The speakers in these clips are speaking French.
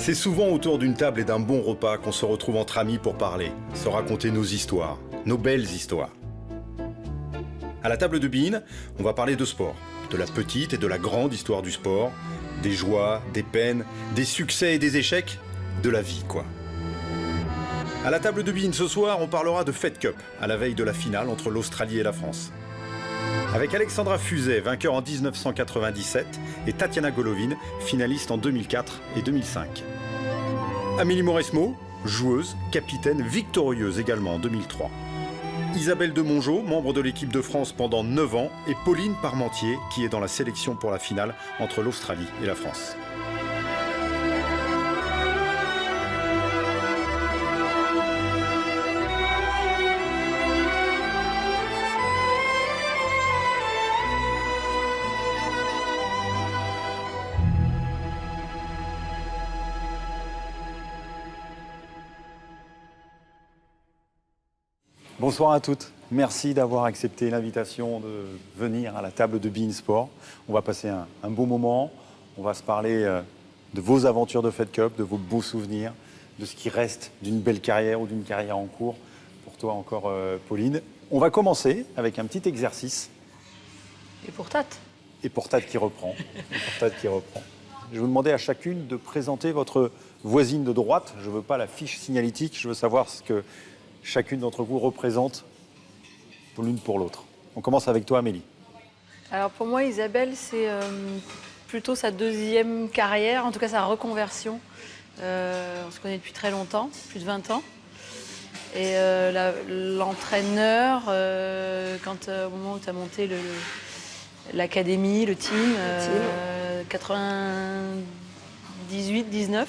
C'est souvent autour d'une table et d'un bon repas qu'on se retrouve entre amis pour parler, se raconter nos histoires, nos belles histoires. À la table de Bean, on va parler de sport, de la petite et de la grande histoire du sport, des joies, des peines, des succès et des échecs, de la vie quoi. À la table de Bean ce soir, on parlera de Fed Cup, à la veille de la finale entre l'Australie et la France. Avec Alexandra Fuzet, vainqueur en 1997, et Tatiana Golovin, finaliste en 2004 et 2005. Amélie Mauresmo, joueuse, capitaine, victorieuse également en 2003. Isabelle de Mongeau, membre de l'équipe de France pendant 9 ans, et Pauline Parmentier, qui est dans la sélection pour la finale entre l'Australie et la France. Bonsoir à toutes. Merci d'avoir accepté l'invitation de venir à la table de Bein Sport. On va passer un beau moment. On va se parler de vos aventures de Fed Cup, de vos beaux souvenirs, de ce qui reste d'une belle carrière ou d'une carrière en cours. Pour toi encore, Pauline. On va commencer avec un petit exercice. Et pour Tat. Et pour Tat qui reprend. Je vais vous demander à chacune de présenter votre voisine de droite. Je ne veux pas la fiche signalétique, je veux savoir ce que chacune d'entre vous représente pour l'une pour l'autre. On commence avec toi, Amélie. Alors pour moi, Isabelle, c'est plutôt sa deuxième carrière, en tout cas sa reconversion. On se connaît depuis très longtemps, plus de 20 ans. Et l'entraîneur, au moment où tu as monté l'académie, le team, 98-19.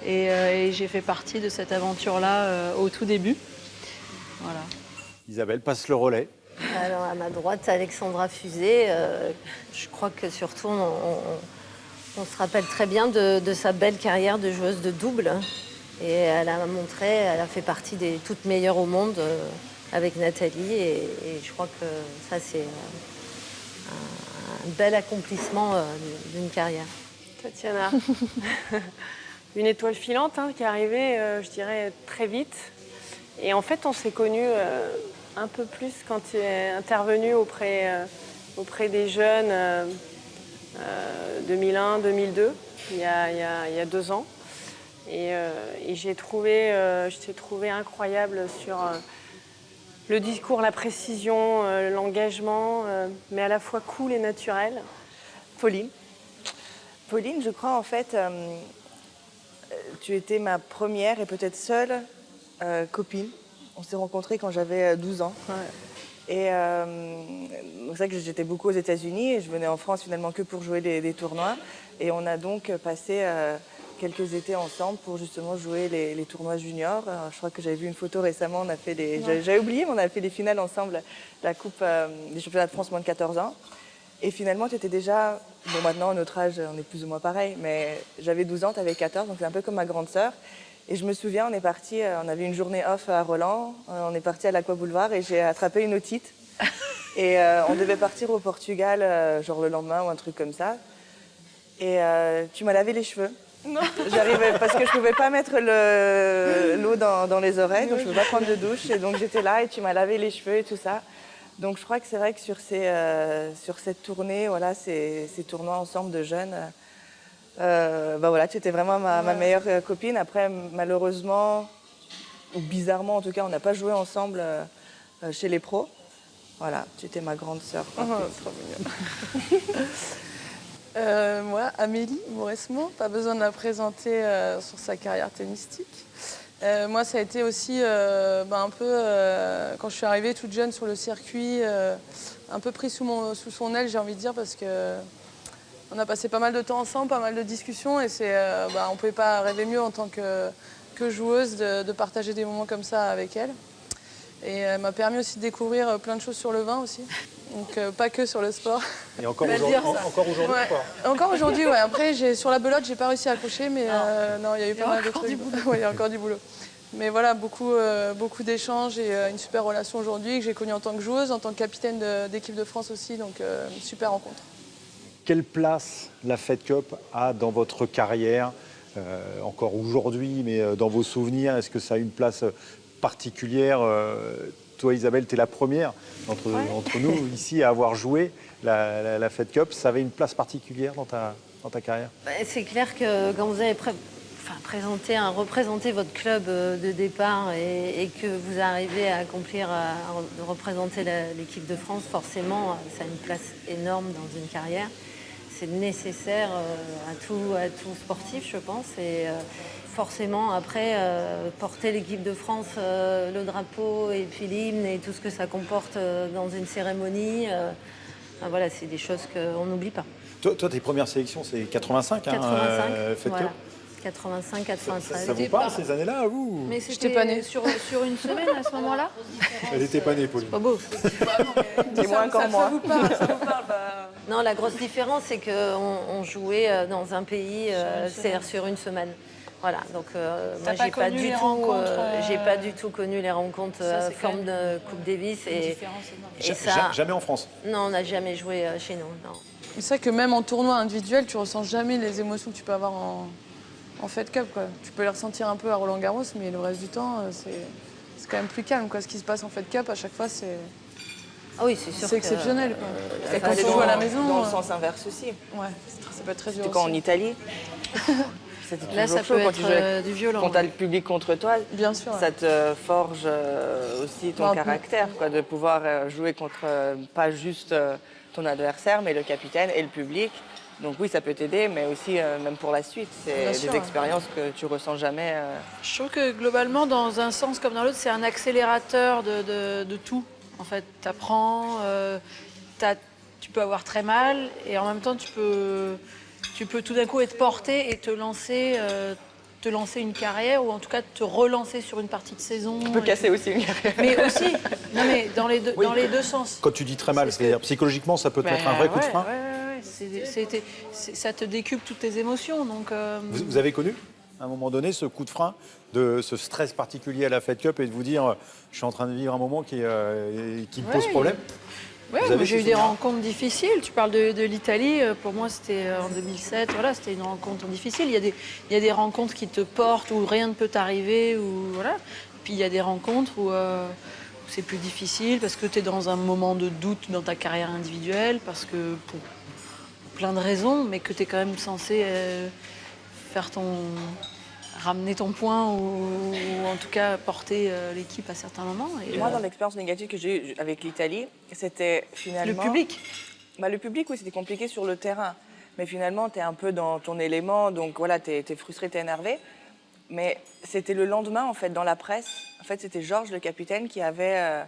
Et j'ai fait partie de cette aventure-là au tout début. Voilà. Isabelle, passe le relais. Alors à ma droite, Alexandra Fuzet. Je crois que surtout, on se rappelle très bien de sa belle carrière de joueuse de double. Et elle a fait partie des toutes meilleures au monde avec Nathalie. Et je crois que ça, c'est un bel accomplissement d'une carrière. Tatiana. Une étoile filante qui est arrivée, je dirais, très vite. Et en fait, on s'est connus un peu plus quand tu es intervenu auprès des jeunes 2001-2002, il y a 2 ans. Et je t'ai trouvé incroyable sur le discours, la précision, l'engagement, mais à la fois cool et naturel. Pauline, je crois en fait... tu étais ma première et peut-être seule copine. On s'est rencontrés quand j'avais 12 ans. Ouais. Et c'est vrai que j'étais beaucoup aux États-Unis et je venais en France finalement que pour jouer des tournois. Et on a donc passé quelques étés ensemble pour justement jouer les tournois juniors. Je crois que j'avais vu une photo récemment, j'avais oublié, mais on a fait les finales ensemble, la Coupe des championnats de France moins de 14 ans. Et finalement, tu étais déjà... Bon, maintenant, à notre âge, on est plus ou moins pareil, mais j'avais 12 ans, tu avais 14, donc c'est un peu comme ma grande sœur. Et je me souviens, on est parti, on avait une journée off à Roland, on est parti à l'Aqua Boulevard et j'ai attrapé une otite. Et on devait partir au Portugal, genre le lendemain ou un truc comme ça. Et tu m'as lavé les cheveux. Non. J'arrivais parce que je ne pouvais pas mettre l'eau dans les oreilles, donc je ne pouvais pas prendre de douche. Et donc j'étais là et tu m'as lavé les cheveux et tout ça. Donc je crois que c'est vrai que sur cette tournée, voilà, ces tournois ensemble de jeunes, voilà, tu étais vraiment ma meilleure copine. Après, malheureusement, ou bizarrement en tout cas, on n'a pas joué ensemble chez les pros. Voilà, tu étais ma grande sœur. Trop mignon. Moi, Amélie Mauresmo, pas besoin de la présenter sur sa carrière tennistique. Moi, ça a été aussi un peu, quand je suis arrivée toute jeune sur le circuit, un peu pris sous son aile, j'ai envie de dire, parce qu'on a passé pas mal de temps ensemble, pas mal de discussions, et on ne pouvait pas rêver mieux en tant que joueuse de partager des moments comme ça avec elle. Et elle m'a permis aussi de découvrir plein de choses sur le vin aussi, donc pas que sur le sport. Et encore aujourd'hui, Ouais. quoi. Encore aujourd'hui, ouais. Après, sur la belote, j'ai pas réussi à accrocher, mais non, il y a eu pas mal de trucs. Ouais, il y a encore du boulot. Mais voilà, beaucoup d'échanges et une super relation aujourd'hui que j'ai connue en tant que joueuse, en tant que capitaine d'équipe de France aussi, donc super rencontre. Quelle place la Fed Cup a dans votre carrière, encore aujourd'hui, mais dans vos souvenirs, est-ce que ça a une place particulière? Toi, Isabelle, tu es la première entre nous ici à avoir joué la Fed Cup. Ça avait une place particulière dans ta carrière? C'est clair que quand vous avez représenter votre club de départ et que vous arrivez à représenter l'équipe de France, forcément, ça a une place énorme dans une carrière. C'est nécessaire à tout sportif, je pense. Et forcément, après, porter l'équipe de France, le drapeau et puis l'hymne et tout ce que ça comporte dans une cérémonie, voilà, c'est des choses qu'on n'oublie pas. Toi, tes premières sélections, c'est 85, 85, Fed voilà. Cup. 85, 93. Ça vous parle ces années-là, à vous? Mais J'étais pas née. sur une semaine à ce moment-là. Elle n'était pas née, Pauline. Pas beau. Dis-moi encore moi. Ça vous parle, bah... Non, la grosse différence, c'est qu'on jouait dans un pays, c'est-à-dire sur une semaine. Voilà, donc moi, j'ai pas du tout connu les rencontres forme de Coupe Davis. Et ça, Jamais en France? non, on n'a jamais joué chez nous, non. C'est vrai que même en tournoi individuel, tu ressens jamais les émotions que tu peux avoir en Fed Cup, quoi. Tu peux les ressentir un peu à Roland-Garros, mais le reste du temps, c'est quand même plus calme, quoi. Ce qui se passe en Fed Cup, à chaque fois, c'est oui, c'est sûr. C'est exceptionnel, quoi. Et quand tu joues à la maison... Dans le sens inverse aussi. Ouais, ça peut être très dur. C'était quand en aussi. Italie. C'était Là, ça toujours peut chaud quand tu joues être du violent. quand tu as le public contre toi. Bien sûr. Ça te forge aussi ton caractère, quoi, de pouvoir jouer contre pas juste ton adversaire, mais le capitaine et le public. Donc oui, ça peut t'aider, mais aussi même pour la suite. C'est des expériences que tu ressens jamais. Je trouve que globalement, dans un sens comme dans l'autre, c'est un accélérateur de tout. En fait, tu apprends, tu peux avoir très mal, et en même temps, tu peux tout d'un coup être porté et te lancer une carrière, ou en tout cas te relancer sur une partie de saison. Tu peux casser aussi une carrière. Mais aussi, non mais dans les deux sens. Quand tu dis très mal, c'est-à-dire psychologiquement, ça peut te mettre un vrai coup de frein? Ça te décuple toutes tes émotions. Donc, Vous avez connu, à un moment donné, ce coup de frein, de ce stress particulier à la Fed Cup et de vous dire je suis en train de vivre un moment qui me pose problème? Oui, j'ai eu des rencontres difficiles. Tu parles de l'Italie. Pour moi, c'était en 2007. Voilà, c'était une rencontre difficile. Il y a des rencontres qui te portent, où rien ne peut t'arriver. Voilà. Puis il y a des rencontres où c'est plus difficile parce que tu es dans un moment de doute dans ta carrière individuelle, parce que pour plein de raisons, mais que tu es quand même censé ramener ton point ou en tout cas porter l'équipe à certains moments. Et, moi, dans l'expérience négative que j'ai eue avec l'Italie, c'était finalement... Le public. Le public, oui, c'était compliqué sur le terrain. Mais finalement, tu es un peu dans ton élément, donc voilà, tu es frustré, tu es énervé. Mais c'était le lendemain, en fait, dans la presse. En fait, c'était Georges, le capitaine, qui avait...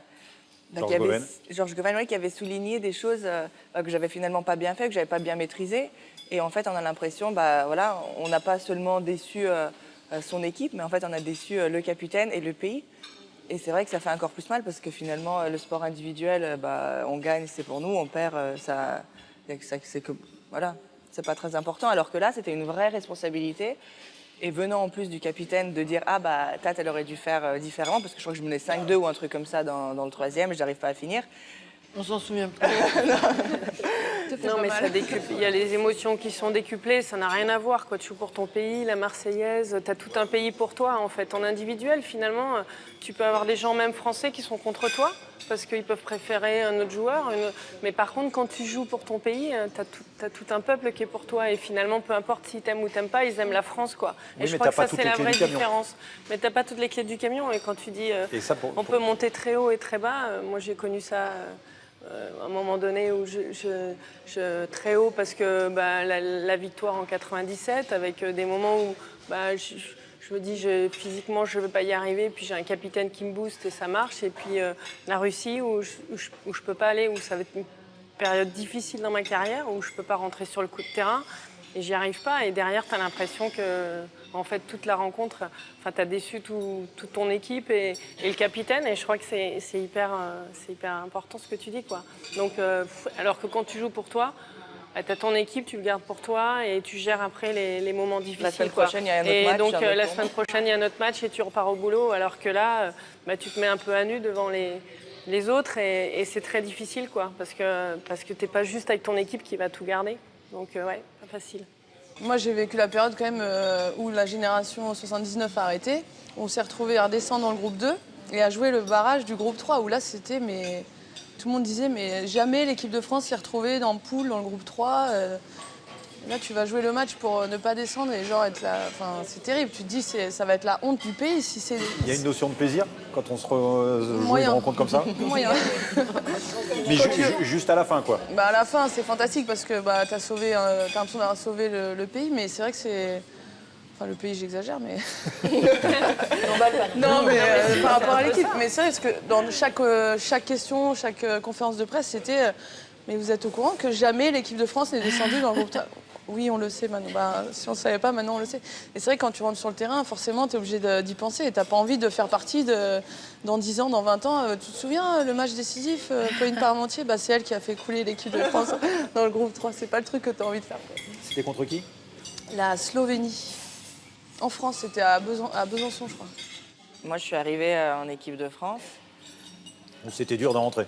Georges Goven, oui, qui avait souligné des choses que j'avais finalement pas bien fait, que j'avais pas bien maîtrisé. Et en fait, on a l'impression, voilà, on n'a pas seulement déçu son équipe, mais en fait, on a déçu le capitaine et le pays. Et c'est vrai que ça fait encore plus mal parce que finalement, le sport individuel, on gagne, c'est pour nous, on perd, voilà, c'est pas très important. Alors que là, c'était une vraie responsabilité. Et venant en plus du capitaine de dire « Ah, Tat, elle aurait dû faire différemment » parce que je crois que je menais 5-2 ou un truc comme ça dans le troisième et je n'arrive pas à finir. On s'en souvient plus. Non, mais ça décuple. Il y a les émotions qui sont décuplées, ça n'a rien à voir. Tu joues pour ton pays, la Marseillaise, tu as tout un pays pour toi, en fait. En individuel, finalement, tu peux avoir des gens, même français, qui sont contre toi, parce qu'ils peuvent préférer un autre joueur. Mais par contre, quand tu joues pour ton pays, tu as tout un peuple qui est pour toi. Et finalement, peu importe s'ils t'aiment ou t'aiment pas, ils aiment la France, quoi. Oui, et je crois que ça, c'est la vraie différence. Mais tu n'as pas toutes les clés du camion. Et quand tu dis on peut monter très haut et très bas, moi, j'ai connu ça... à un moment donné où je très haut parce que la victoire en 97, avec des moments où je me dis physiquement je ne vais pas y arriver, puis j'ai un capitaine qui me booste et ça marche, et puis la Russie où je peux pas aller, où ça va être une période difficile dans ma carrière, où je peux pas rentrer sur le coup de terrain et j'y arrive pas, et derrière tu as l'impression que en fait toute la rencontre, tu as déçu toute ton équipe et le capitaine, et je crois que c'est hyper important ce que tu dis, quoi. Donc alors que quand tu joues pour toi, tu as ton équipe, tu le gardes pour toi et tu gères après les moments difficiles. La semaine prochaine, il y a un autre match. Et donc la semaine prochaine, il y a un autre match et tu repars au boulot, alors que là, tu te mets un peu à nu devant les autres, et c'est très difficile, quoi, parce que t'es pas juste avec ton équipe qui va tout garder. Donc ouais, pas facile. Moi, j'ai vécu la période quand même où la génération 79 a arrêté. On s'est retrouvés à redescendre dans le groupe 2 et à jouer le barrage du groupe 3, où là, c'était... mais tout le monde disait, mais jamais l'équipe de France s'est retrouvée dans le pool, dans le groupe 3. Là, tu vas jouer le match pour ne pas descendre et genre être là. Enfin, c'est terrible. Tu te dis, ça va être la honte du pays si c'est. Il y a une notion de plaisir quand on se joue une rencontre comme ça. Moyen. Mais juste à la fin, quoi. Bah, à la fin, c'est fantastique parce que bah, t'as l'impression d'avoir sauvé le pays, mais c'est vrai que c'est. Enfin, le pays, j'exagère, mais. Non, mais par rapport à l'équipe. Mais c'est vrai parce que dans chaque question, chaque conférence de presse, c'était. Mais vous êtes au courant que jamais l'équipe de France n'est descendue dans le groupe 3 ? Oui, on le sait maintenant. Bah, si on ne savait pas, maintenant on le sait. Et c'est vrai que quand tu rentres sur le terrain, forcément, tu es obligé d'y penser. Et tu n'as pas envie de faire partie dans 10 ans, dans 20 ans. Tu te souviens, le match décisif, Pauline Parmentier, bah, c'est elle qui a fait couler l'équipe de France dans le groupe 3. C'est pas le truc que tu as envie de faire. C'était contre qui? La Slovénie. En France, c'était à Besançon, je crois. Moi, je suis arrivée en équipe de France. C'était dur de rentrer.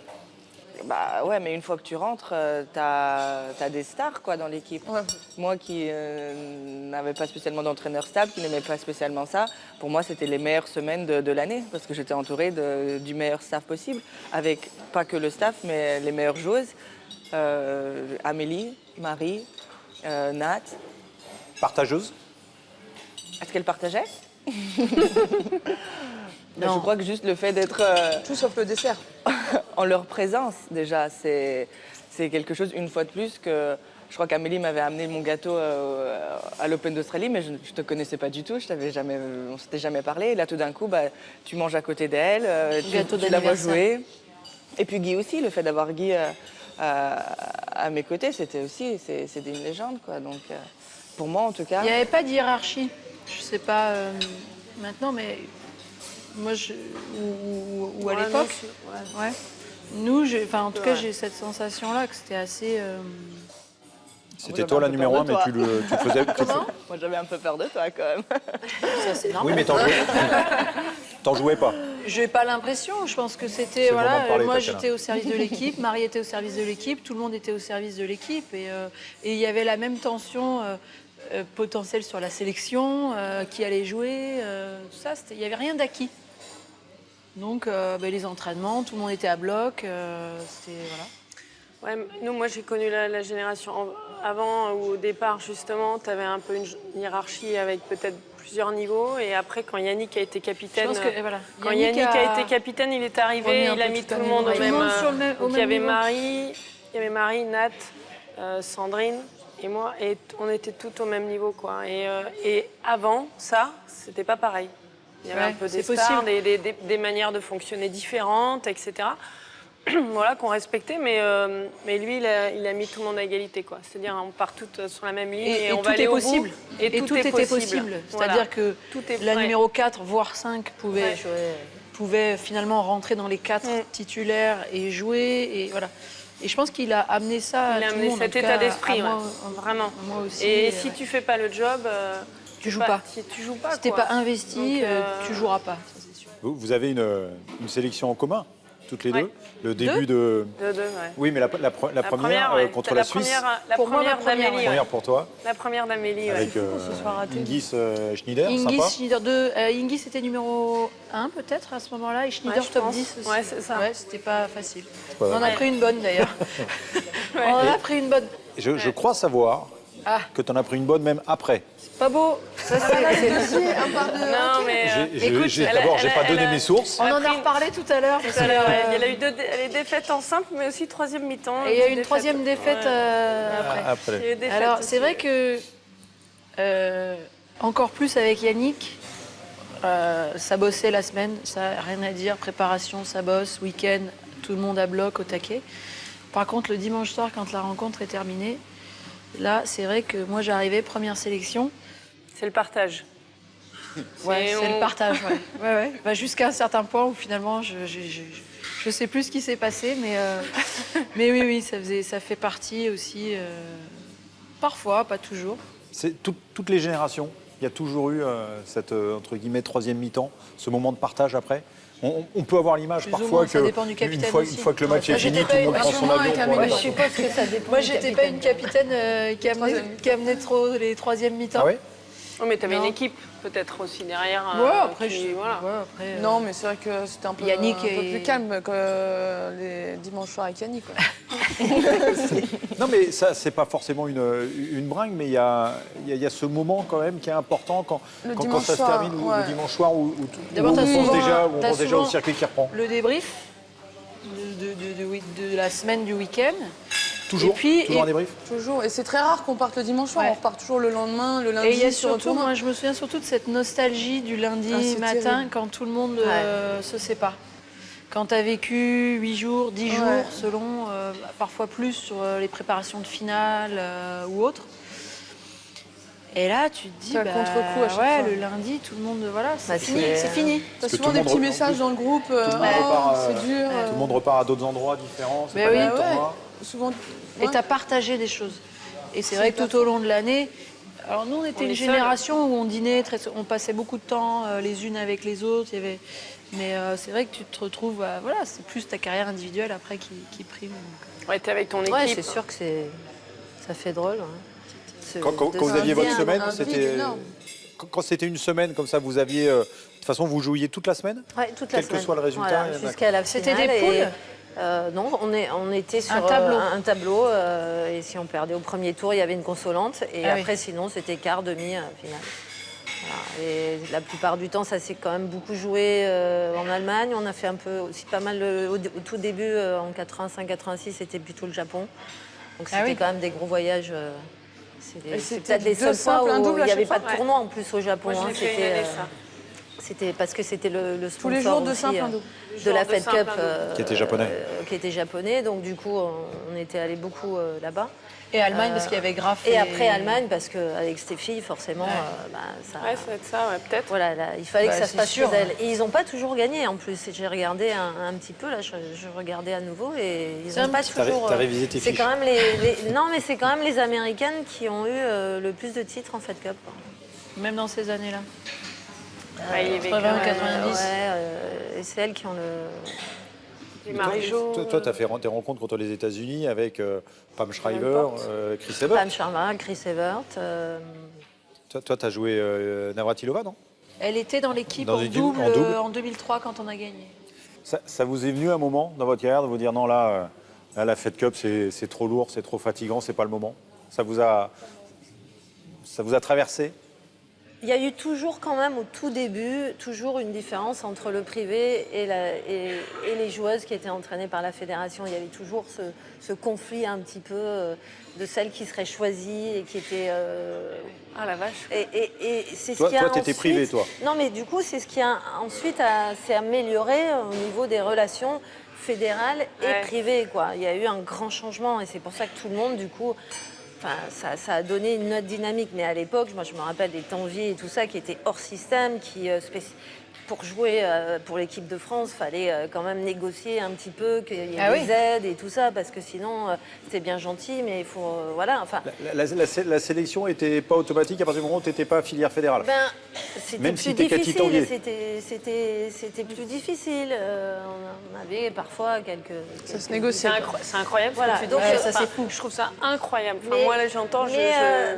Bah ouais, mais une fois que tu rentres, t'as des stars quoi, dans l'équipe. Ouais. Moi qui n'avais pas spécialement d'entraîneur stable, qui n'aimait pas spécialement ça, pour moi c'était les meilleures semaines de l'année parce que j'étais entourée du meilleur staff possible, avec pas que le staff, mais les meilleures joueuses. Amélie, Marie, Nat. Partageuse? Est-ce qu'elle partageait? Non. Je crois que juste le fait d'être Tout sauf le dessert. en leur présence, déjà, c'est quelque chose, une fois de plus, que je crois qu'Amélie m'avait amené mon gâteau à l'Open d'Australie, mais je ne te connaissais pas du tout, on ne s'était jamais parlé. Et là, tout d'un coup, bah, tu manges à côté d'elle, tu la vois jouer. Et puis Guy aussi, le fait d'avoir Guy à mes côtés, c'était une légende, quoi. Donc, pour moi, en tout cas... Il n'y avait pas de hiérarchie. Je sais pas maintenant, mais moi, ou à l'époque. Ouais. Nous, en tout cas, j'ai cette sensation-là que c'était assez. C'était toi la numéro 1, mais tu le faisais. Comment? Moi, j'avais un peu peur de toi, quand même. Ça, c'est normal. Oui, mais t'en jouais pas. J'ai pas l'impression. Je pense que c'était le moment de parler, moi, Tatiana. j'étais au service de l'équipe, Marie était au service de l'équipe, tout le monde était au service de l'équipe, et il y avait la même tension potentielle sur la sélection, qui allait jouer, tout ça. Il y avait rien d'acquis. Donc, les entraînements, tout le monde était à bloc. C'était voilà. Ouais, moi j'ai connu la génération avant où au départ justement tu avais un peu une hiérarchie avec peut-être plusieurs niveaux et après quand Yannick a été capitaine, quand Yannick a été capitaine, il est arrivé, il a mis tout le monde au même. Donc il y avait Marie, Nat, Sandrine et moi et on était toutes au même niveau quoi. Et avant ça, c'était pas pareil. Il y avait un peu des stars, des manières de fonctionner différentes, etc. Voilà, qu'on respectait, mais lui, il a mis tout le monde à égalité, quoi. C'est-à-dire, on part toutes sur la même ligne et on va aller au bout. Et tout était possible. C'est-à-dire que la numéro 4, voire 5, pouvait finalement rentrer dans les 4 titulaires et jouer. Et voilà. Et je pense qu'il a amené ça à tout le monde. Il a amené cet état d'esprit, vraiment. Moi aussi. Et si tu fais pas le job... tu joues pas. Si tu joues pas, si t'es pas investi, tu joueras pas. Ça, c'est sûr. Vous avez une sélection en commun, toutes les deux. Le début de... Oui, mais la première contre la Suisse. La première d'Amélie. La première pour toi. La première d'Amélie, avec Hingis Schneider, Hingis, sympa. Schneider 2. Hingis était numéro 1 peut-être à ce moment-là et Schneider top 10 aussi. Ouais, c'est ça. Ouais, c'était pas facile. On en a pris une bonne d'ailleurs. On en a pris une bonne. Je crois savoir que tu en as pris une bonne même après. Pas beau. Ça, c'est Non, mais... D'abord, j'ai pas donné mes sources. On en a reparlé tout à l'heure. Il y a eu les défaites en simple, mais aussi troisième mi-temps. Et il y a eu une troisième défaite après. Alors, c'est vrai que, encore plus avec Yannick, ça bossait la semaine, ça rien à dire, préparation, ça bosse, week-end, tout le monde à bloc, au taquet. Par contre, le dimanche soir, quand la rencontre est terminée, là, c'est vrai que moi, j'arrivais, première sélection. C'est le partage. Ouais, c'est le partage, ouais. Bah, jusqu'à un certain point où finalement, je sais plus ce qui s'est passé, mais oui, ça fait partie aussi, parfois, pas toujours. C'est toutes les générations. Il y a toujours eu cette, entre guillemets, troisième mi-temps, ce moment de partage après. On peut avoir l'image Plus ou parfois moins, que ça dépend du capitaine une aussi. fois que le match est Moi, fini, j'étais tout le pas monde prend son sûrement avion avec un pour aller. Je suppose que ça dépend. Moi, du j'étais pas une capitaine. capitaine qui amenait trop les troisièmes mi-temps. Ah ouais. Oh, mais t'avais une Non. équipe peut-être aussi derrière. Ouais, après, voilà. Non, mais c'est vrai que c'était un peu, Yannick un peu et- plus calme que les dimanches soirs avec Yannick. Quoi. Non, mais ça, c'est pas forcément une bringue, mais il y a ce moment quand même qui est important quand Le ça dimanche se soir, termine, ou ouais. le dimanche soir, où D'abord, on t'as pense souvent- déjà, t'as au souvent- circuit qui reprend. Le débrief de la semaine du week-end. Toujours, Et puis, toujours un débrief. Toujours. Et c'est très rare qu'on parte le dimanche soir. Ouais. On repart toujours le lendemain, le lundi. Et il y a sur le surtout, tournoi. moi je me souviens surtout de cette nostalgie du lundi Ah, c'est matin terrible. quand tout le monde se sépare. Quand tu as vécu 8 jours, 10 Ouais. jours, selon, parfois plus sur les préparations de finale ou autres. Et là, tu te dis, C'est à contre-coup à chaque fois. le lundi, tout le monde, voilà, c'est Bah, fini, c'est- c'est fini. T'as Parce que souvent tout des le monde petits en messages plus, dans le groupe. Tout le monde repart, C'est dur. tout le monde repart à d'autres endroits différents. C'est Mais pas le oui. même Ouais, tournoi. souvent. Et ouais. tu as partagé des choses. Et c'est C'est vrai que hyper tout au long de l'année, alors nous on était On une est seuls. génération où on dînait, on passait beaucoup de temps les unes avec les autres. Mais c'est vrai que tu te retrouves, voilà, c'est plus ta carrière individuelle après qui prime. Donc. Ouais, t'es avec ton équipe. Ouais, c'est sûr que ça fait drôle. Hein. Quand De vous se aviez votre dire, semaine, un vide c'était. énorme. Quand c'était une semaine comme ça, vous aviez. De toute façon, vous jouiez toute la semaine. Ouais, toute la Quel que semaine. soit le résultat, Voilà, d'accord. jusqu'à la finale. C'était des poules Non, on était sur Un tableau. un tableau. Et si on perdait au premier tour, il y avait une consolante. Et Ah oui. après, sinon, c'était quart, demi, finale. Voilà. Et la plupart du temps, ça s'est quand même beaucoup joué en Allemagne. On a fait un peu aussi pas mal au tout début, en 85-86, c'était plutôt le Japon. Donc Ah c'était oui. quand même des gros voyages. Et C'est c'était peut-être les deux seuls fois simples, un où double il à n'y avait chaque pas fois. de tournoi en plus au Japon. Moi, je hein. l'ai fait une année, ça. C'était parce que c'était le sponsor Tous les jours de aussi, simple, un double. de la de Fed simple, Cup un double. Qui était japonais. qui était japonais. Donc du coup, on était allé beaucoup là-bas. Et Allemagne parce qu'il y avait Graf. Et après Allemagne parce qu'avec Stéphie, forcément, ça. Ouais, ça va être ça, ouais, peut-être. Voilà, là, il fallait Bah, que ça se c'est passe sûr. chez elle. Et ils n'ont pas toujours gagné en plus. J'ai regardé un petit peu, là, je regardais à nouveau et ils C'est n'ont un pas petit- toujours. T'as révisé tes c'est fiches. quand même non, mais c'est quand même les Américaines qui ont eu le plus de titres en Fed Cup. Même dans ces années-là. Ouais, il y avait 80, quand même, 90. Et c'est elles qui ont le. les Marie-Jo. Toi, tu as fait tes rencontres contre les États-Unis avec Pam Shriver, Chris Evert. Pam Sharma, Chris Evert. Toi, tu as joué Navratilova, non? Elle était dans l'équipe Dans en l'équipe, double en double. en 2003 quand on a gagné. Ça vous est venu un moment dans votre carrière de vous dire non, là la Fed Cup, c'est trop lourd, c'est trop fatigant, c'est pas le moment? Ça vous a traversé? Il y a eu toujours quand même au tout début, toujours une différence entre le privé et les joueuses qui étaient entraînées par la fédération. Il y avait toujours ce conflit un petit peu de celles qui seraient choisies et qui étaient... Ah la vache. Et c'est ce Toi, qui a t'étais ensuite- privé, toi. Non, mais du coup, c'est ce qui a ensuite s'est amélioré au niveau des relations fédérales et Ouais. privées, quoi. Il y a eu un grand changement et c'est pour ça que tout le monde, du coup... Enfin, ça a donné une autre dynamique. Mais à l'époque, moi, je me rappelle des Tanvier et tout ça qui étaient hors système, qui, pour jouer pour l'équipe de France, fallait quand même négocier un petit peu, qu'il y ait Ah des oui. aides et tout ça, parce que sinon, c'était bien gentil, mais il faut... voilà, enfin... La sélection n'était pas automatique à partir du moment où tu n'étais pas filière fédérale. Ben, c'était Même plus si t'es Cathy Tanguy. difficile, c'était plus difficile. On avait parfois quelques... Ça se quelques- négocie. C'est incroyable Voilà, ce que tu donc, dis. ça, Enfin, c'est fou. Je trouve ça incroyable. Enfin, Mais- moi là j'entends,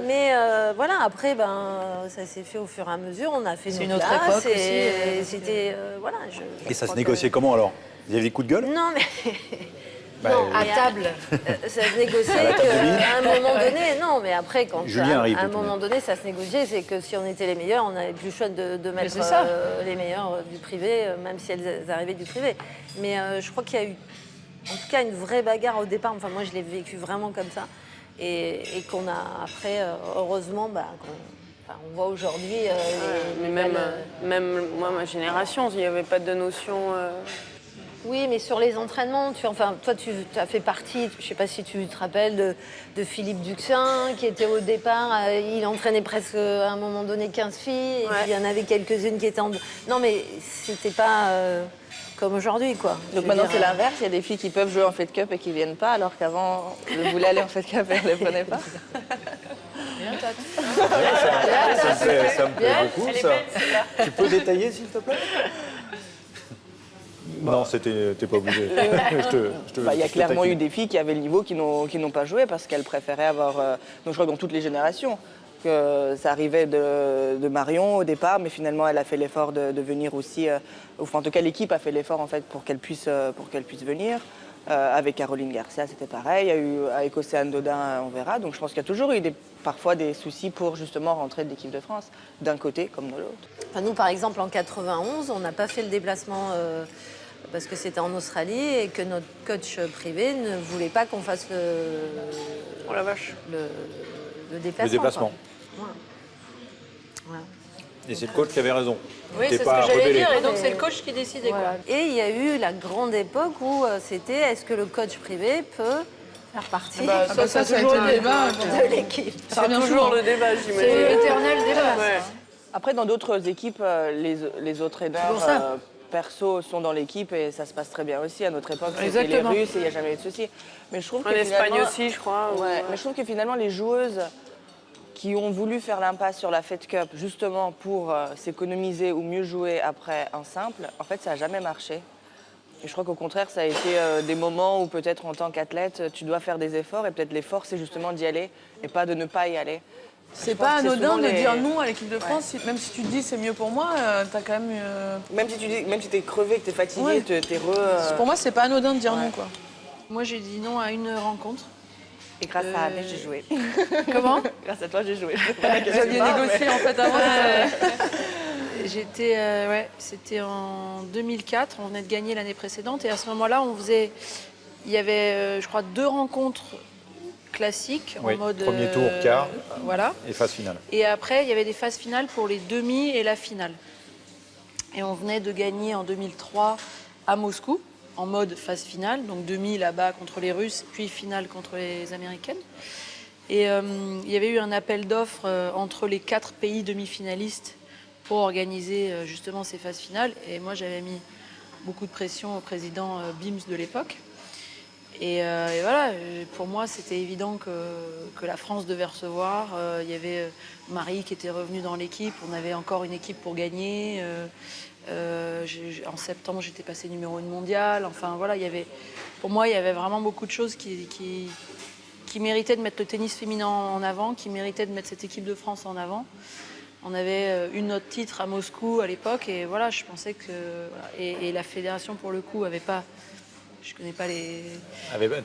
Mais voilà, après, ça s'est fait au fur et à mesure. On a fait C'est nos une autre classes époque et aussi, c'était voilà. Et ça se crois négociait que- comment alors? Il y avait des coups de gueule? Non, mais Bah, non, À mais table. ça se négociait À la table de mine. qu'à un moment donné. Non, mais après, quand Julien arrive, à un de toute moment donné, ça se négociait, c'est que si on était les meilleurs, on n'avait plus le choix de mettre c'est ça. les meilleurs du privé, même si elles arrivaient du privé. Mais je crois qu'il y a eu, en tout cas, une vraie bagarre au départ. Enfin, moi, je l'ai vécu vraiment comme ça. Et qu'on a après, heureusement, on voit aujourd'hui. mais les même, belles, même moi, ma génération, il n'y avait pas de notion. Oui, mais sur les entraînements, toi, tu as fait partie, je ne sais pas si tu te rappelles, de Philippe Duxin, qui était au départ, il entraînait presque à un moment donné 15 filles, et Ouais. puis il y en avait quelques-unes qui étaient en... Non, mais c'était pas comme aujourd'hui, quoi. Je Donc veux maintenant dire, c'est l'inverse, il y a des filles qui peuvent jouer en Fed Cup et qui viennent pas, alors qu'avant elles voulaient aller en Fed Cup et elles ne les prenaient pas. Ça me plaît beaucoup, Elle est ça. belle celle-là. Tu peux détailler, s'il te plaît? Non, t'es pas obligé. Il y a clairement eu des filles qui avaient le niveau qui n'ont pas joué parce qu'elles préféraient avoir. Donc je crois que dans toutes les générations, que ça arrivait de Marion au départ, mais finalement elle a fait l'effort de venir aussi. Enfin, en tout cas, l'équipe a fait l'effort en fait pour qu'elle puisse venir. Avec Caroline Garcia, c'était pareil. Il y a eu avec Océane Dodin, on verra. Donc je pense qu'il y a toujours eu parfois des soucis pour justement rentrer de l'équipe de France, d'un côté comme de l'autre. Enfin, nous, par exemple, en 91, on n'a pas fait le déplacement parce que c'était en Australie et que notre coach privé ne voulait pas qu'on fasse Oh la vache. le déplacement. Le déplacement. Quoi. Voilà. Et c'est le coach qui avait raison. Oui, c'est ce que j'allais dire, et donc c'est le coach qui décidait. Voilà. Et il y a eu la grande époque où c'était est-ce que le coach privé peut faire partie Ça a été le débat. de l'équipe. C'est toujours le débat, C'est j'imagine. l'éternel débat. Ouais. Après, dans d'autres équipes, les autres aideurs perso sont dans l'équipe et ça se passe très bien aussi. À notre époque, c'était les Exactement. Russes et il n'y a jamais eu de soucis. Mais je trouve En que Espagne finalement- aussi, je crois. Ouais, mais je trouve que finalement, les joueuses qui ont voulu faire l'impasse sur la Fed Cup justement pour s'économiser ou mieux jouer après un simple, en fait, ça n'a jamais marché. Et je crois qu'au contraire, ça a été des moments où peut-être en tant qu'athlète, tu dois faire des efforts et peut-être l'effort, c'est justement d'y aller et pas de ne pas y aller. C'est Je pense pas que c'est anodin souvent de les- dire non à l'équipe de France, même si tu te dis c'est mieux pour moi, t'as quand même. Même si t'es crevé, que t'es fatigué, Ouais. t'es Pour moi, c'est pas anodin de dire non, quoi. Moi, j'ai dit non à une rencontre. Et grâce à Anne, j'ai joué. Comment Grâce à toi, j'ai joué. Vous aviez négocié en fait avant. C'était en 2004, on venait de gagner l'année précédente et à ce moment-là, il y avait, je crois, 2 rencontres classiques Oui, en mode premier tour, quart. voilà. Et phase finale. Et après, il y avait des phases finales pour les demi et la finale. Et on venait de gagner en 2003 à Moscou en mode phase finale, donc demi là-bas contre les Russes, puis finale contre les Américaines. Et il y avait eu un appel d'offres entre les 4 pays demi-finalistes pour organiser justement ces phases finales. Et moi, j'avais mis beaucoup de pression au président Bims de l'époque. Et voilà, pour moi, c'était évident que la France devait recevoir. Il y avait Marie qui était revenue dans l'équipe. On avait encore une équipe pour gagner. En septembre, j'étais passée numéro 1 mondial. Enfin, voilà, pour moi, il y avait vraiment beaucoup de choses qui méritaient de mettre le tennis féminin en avant, qui méritaient de mettre cette équipe de France en avant. On avait eu notre titre à Moscou à l'époque. Et voilà, je pensais que... Voilà, et la fédération, pour le coup, n'avait pas... Je connais pas les...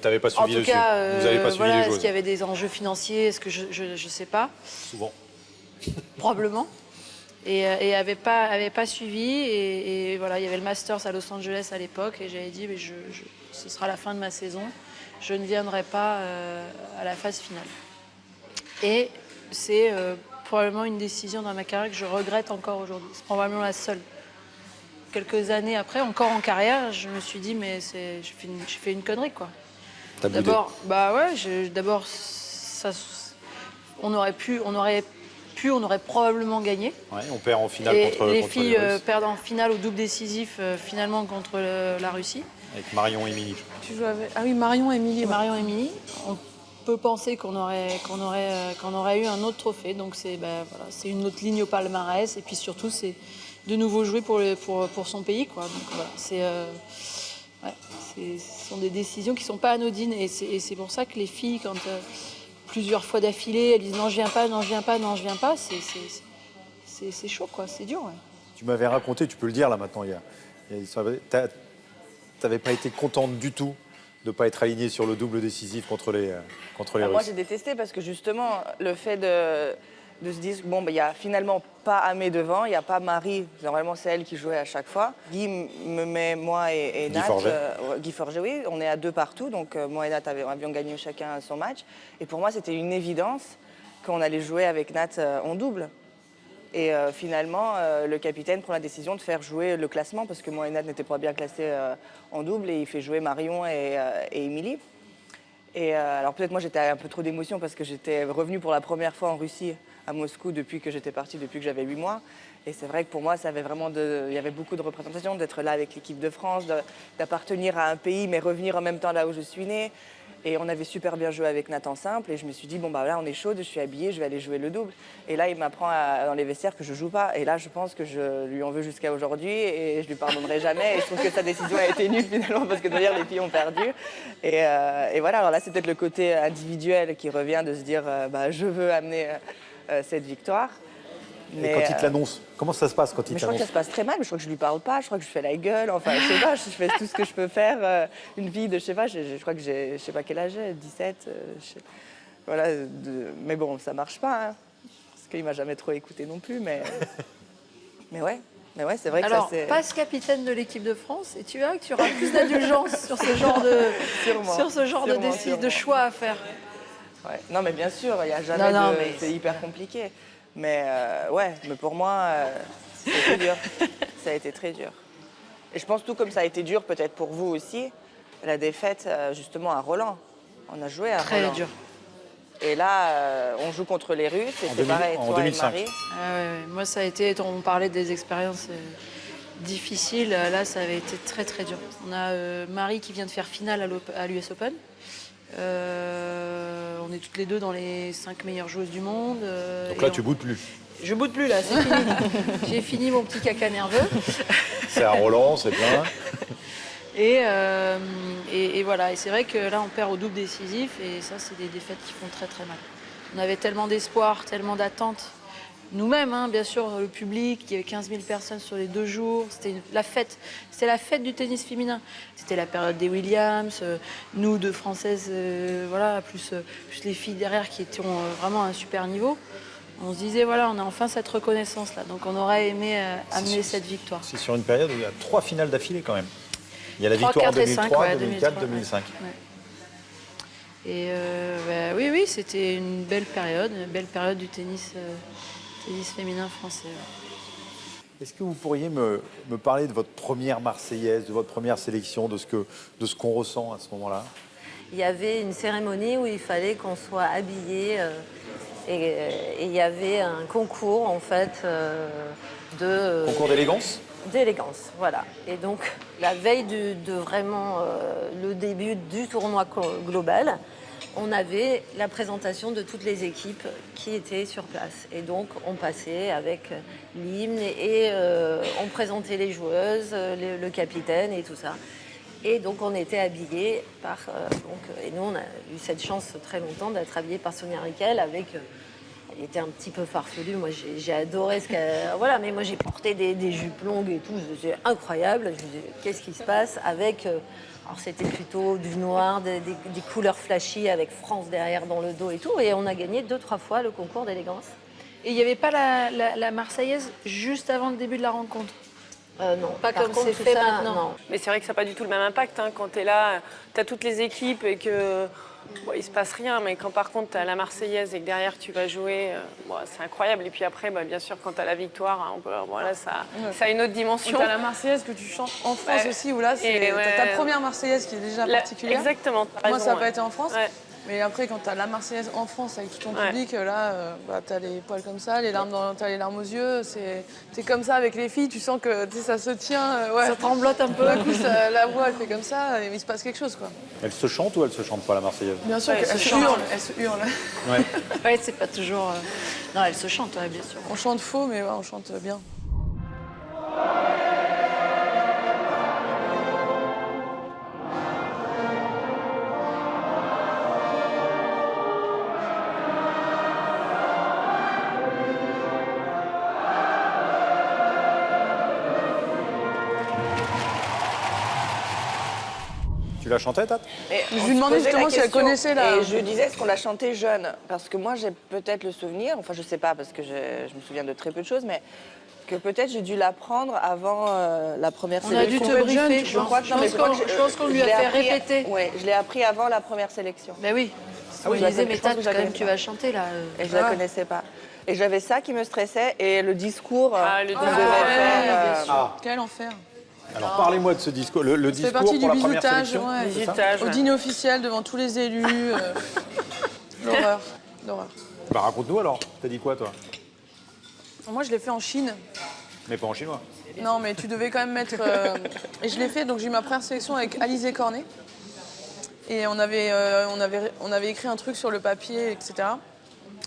T'avais pas suivi En tout dessus. cas, Vous n'avez pas suivi voilà, les est-ce joueuses. qu'il y avait des enjeux financiers? Est-ce que je sais pas. Souvent. Probablement. Et avait pas suivi. Et voilà, il y avait le Masters à Los Angeles à l'époque. Et j'avais dit, mais ce sera la fin de ma saison. Je ne viendrai pas à la phase finale. Et c'est probablement une décision dans ma carrière que je regrette encore aujourd'hui. C'est probablement la seule. Quelques années après, encore en carrière, je me suis dit, mais j'ai fait une connerie, quoi. T'as boudé. D'abord, on aurait probablement gagné. Ouais, on perd en finale Et contre les contre filles Russes, perdent en finale au double décisif, finalement contre la Russie. avec Marion et Émilie. Tu joues avec... Ah oui, Marion et Émilie. Et Marion et Émilie, on peut penser qu'on aurait eu un autre trophée. Donc c'est une autre ligne au palmarès. Et puis surtout, c'est de nouveau jouer pour son pays, quoi. Donc voilà, ce sont des décisions qui ne sont pas anodines. Et c'est pour ça que les filles, quand plusieurs fois d'affilée, elles disent non, je viens pas, non, je viens pas, non, je viens pas, c'est chaud, quoi. C'est dur, ouais. Tu m'avais raconté, tu peux le dire là maintenant, t'avais pas été contente du tout de ne pas être alignée sur le double décisif contre les Moi, Russes. j'ai détesté parce que justement, le fait de se dire, bon, il n'y a finalement pas Amé devant, il n'y a pas Marie, normalement c'est elle qui jouait à chaque fois. Guy me met, moi et Guy Nat, Forget. Guy Forget, oui, on est à 2 partout, donc moi et Nat avions gagné chacun son match. Et pour moi, c'était une évidence qu'on allait jouer avec Nat en double. Et finalement, le capitaine prend la décision de faire jouer le classement parce que moi et Nat n'étaient pas bien classés en double et il fait jouer Marion et Émilie. Et alors peut-être moi j'étais un peu trop d'émotion parce que j'étais revenue pour la première fois en Russie, à Moscou, depuis que j'étais partie, depuis que j'avais 8 mois. Et c'est vrai que pour moi, il y avait beaucoup de représentation, d'être là avec l'équipe de France, d'appartenir à un pays, mais revenir en même temps là où je suis née. Et on avait super bien joué avec Nathan Simple. Et je me suis dit, bon, bah là, on est chaude, je suis habillée, je vais aller jouer le double. Et là, il m'apprend dans les vestiaires que je joue pas. Et là, je pense que je lui en veux jusqu'à aujourd'hui et je lui pardonnerai jamais. Et je trouve que sa décision a été nulle finalement parce que d'ailleurs, les filles ont perdu. Et voilà, alors là, c'est peut-être le côté individuel qui revient de se dire, bah, je veux amener cette victoire. Mais quand il te l'annonce, comment ça se passe quand il je t'annonce? crois que ça se passe très mal, je crois que je lui parle pas, je crois que je fais la gueule, enfin je sais pas, je fais tout ce que je peux faire. Une fille de, je sais pas, je crois que je sais pas quel âge j'ai, 17, voilà, mais bon, ça marche pas, hein, parce qu'il m'a jamais trop écouté non plus, mais ouais, c'est vrai que alors, ça c'est... passe capitaine de l'équipe de France et tu verras que tu auras plus d'indulgence sur ce genre de choix à faire. Ouais. Non mais bien sûr, il n'y a jamais mais c'est hyper compliqué. Mais mais pour moi, c'était dur. Ça a été très dur. Et je pense tout comme ça a été dur peut-être pour vous aussi, la défaite justement à Roland. On a joué à Roland. Très dur. Et là, on joue contre les Russes et c'est pareil, en toi 2005. et Marie. Moi, ça a été, on parlait des expériences difficiles, là, ça avait été très très dur. On a Marie qui vient de faire finale à l'US Open. On est toutes les deux dans les 5 meilleures joueuses du monde. Donc là, tu boudes plus. Je boude plus, là, c'est fini. J'ai fini mon petit caca nerveux. C'est à Roland, c'est bien. Et voilà, et c'est vrai que là, on perd au double décisif, et ça, c'est des défaites qui font très très mal. On avait tellement d'espoir, tellement d'attentes. Nous-mêmes, hein, bien sûr, le public, il y avait 15 000 personnes sur les 2 jours. C'était la fête. C'était la fête du tennis féminin. C'était la période des Williams, nous, deux Françaises, voilà, plus les filles derrière qui étaient vraiment à un super niveau. On se disait, voilà, on a enfin cette reconnaissance-là. Donc, on aurait aimé amener cette victoire. C'est sur une période où il y a 3 finales d'affilée quand même. Il y a la 3, victoire en 4 et 5, 2003, ouais, 2004, 2003, 2005. Ouais. Et oui, c'était une belle période du tennis féminin français. Ouais. Est-ce que vous pourriez me parler de votre première Marseillaise, de votre première sélection, de ce qu'on ressent à ce moment-là? Il y avait une cérémonie où il fallait qu'on soit habillés et il y avait un concours en fait Concours d'élégance? D'élégance, voilà. Et donc la veille de vraiment le début du tournoi global, on avait la présentation de toutes les équipes qui étaient sur place. Et donc, on passait avec l'hymne et on présentait les joueuses, le capitaine et tout ça. Et donc, on était habillés par... et nous, on a eu cette chance très longtemps d'être habillés par Sonia Rykiel avec... elle était un petit peu farfelue. Moi, j'ai adoré ce qu'elle... Voilà, mais moi, j'ai porté des jupes longues et tout. C'était incroyable. Je me disais, qu'est-ce qui se passe avec... alors, c'était plutôt du noir, des couleurs flashy avec France derrière dans le dos et tout. Et on a gagné 2-3 fois le concours d'élégance. Et il n'y avait pas la Marseillaise juste avant le début de la rencontre? Non, pas comme c'est fait maintenant. Non. Mais c'est vrai que ça n'a pas du tout le même impact. Hein. Quand tu es là, tu as toutes les équipes et que... Bon, il se passe rien, mais quand par contre tu as la Marseillaise et que derrière tu vas jouer, c'est incroyable. Et puis après, bien sûr, quand tu as la victoire, voilà, ça a une autre dimension. Tu as la Marseillaise que tu chantes en France aussi, où là, c'est ta première Marseillaise qui est déjà particulière. Exactement. Moi, ça n'a pas été en France. Ouais. Mais après, quand tu as la Marseillaise en France avec tout ton public, là, tu as les poils comme ça, t'as les larmes aux yeux. C'est comme ça avec les filles, tu sens que ça se tient. Ça tremblote un peu. D'un coup, la voix, elle fait comme ça, et il se passe quelque chose, quoi. Elle se chante ou elle se chante pas, la Marseillaise? Bien sûr, elle se hurle. Elle se hurle. Ouais, c'est pas toujours... Non, elle se chante, bien sûr. On chante faux, mais on chante bien. Tu la chantais, Tat? Je lui demandais justement si elle connaissait la... Et je lui disais, est-ce qu'on l'a chanté jeune? Parce que moi, j'ai peut-être le souvenir, enfin je sais pas, parce que je me souviens de très peu de choses, mais que peut-être j'ai dû l'apprendre avant la première sélection. On a dû te briefer, je pense qu'on lui a fait répéter. Oui, je l'ai appris avant la première sélection. Ben oui. Je disais, mais Tat, quand même, tu vas chanter, là. Et je la connaissais pas. Et j'avais ça qui me stressait, et le discours le qu'on devait faire... Quel enfer. Alors parlez-moi de ce discours, le discours partie pour du la première bizutage, sélection. Au dîner officiel devant tous les élus. L'horreur. Raconte-nous alors, t'as dit quoi toi? Moi je l'ai fait en Chine. Mais pas en chinois. Non, mais tu devais quand même mettre... Et je l'ai fait, donc j'ai eu ma première sélection avec Alizé Cornet. Et on avait écrit un truc sur le papier, etc.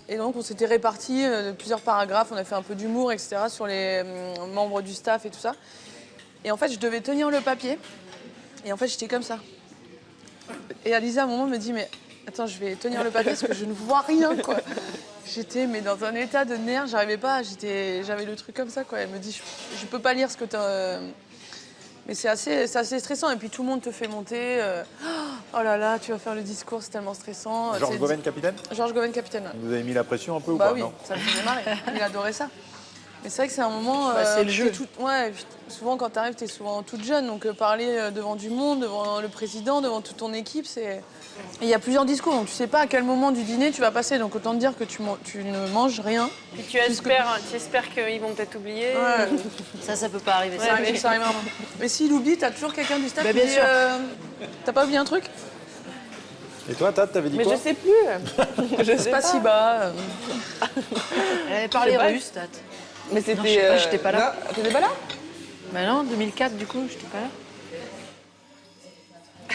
Et donc on s'était répartis plusieurs paragraphes, on a fait un peu d'humour, etc. sur les membres du staff et tout ça. Et en fait, je devais tenir le papier. Et en fait, j'étais comme ça. Et Alizé, à un moment, me dit, mais attends, je vais tenir le papier parce que je ne vois rien, quoi. J'étais mais dans un état de nerfs, j'arrivais pas, j'avais le truc comme ça, quoi. Elle me dit, je peux pas lire ce que t'as... Mais c'est assez stressant. Et puis tout le monde te fait monter. Oh là là, tu vas faire le discours, c'est tellement stressant. Georges Goven, capitaine? Georges Goven, capitaine. Vous avez mis la pression un peu ou bah pas? Oui, Non, ça me faisait marrer. Il adorait ça. Mais c'est vrai que c'est un moment... c'est le jeu. Ouais, souvent quand t'arrives, t'es souvent toute jeune. Donc parler devant du monde, devant le président, devant toute ton équipe, c'est... Il y a plusieurs discours, donc tu sais pas à quel moment du dîner tu vas passer. Donc autant te dire que tu ne manges rien. Et tu espères qu'ils vont peut-être oublier. Ouais. Ça peut pas arriver. Ça arrive rarement. Mais s'il oublie, t'as toujours quelqu'un du staff qui bien dit, sûr. t'as pas oublié un truc? Et toi, Tad, t'avais dit Mais quoi? je sais plus. Je sais pas si bas. Elle avait parlé russe, Tat. Mais c'était. Non, je sais pas, j'étais pas là. Non, t'étais pas là? Bah non, 2004, du coup, j'étais pas là.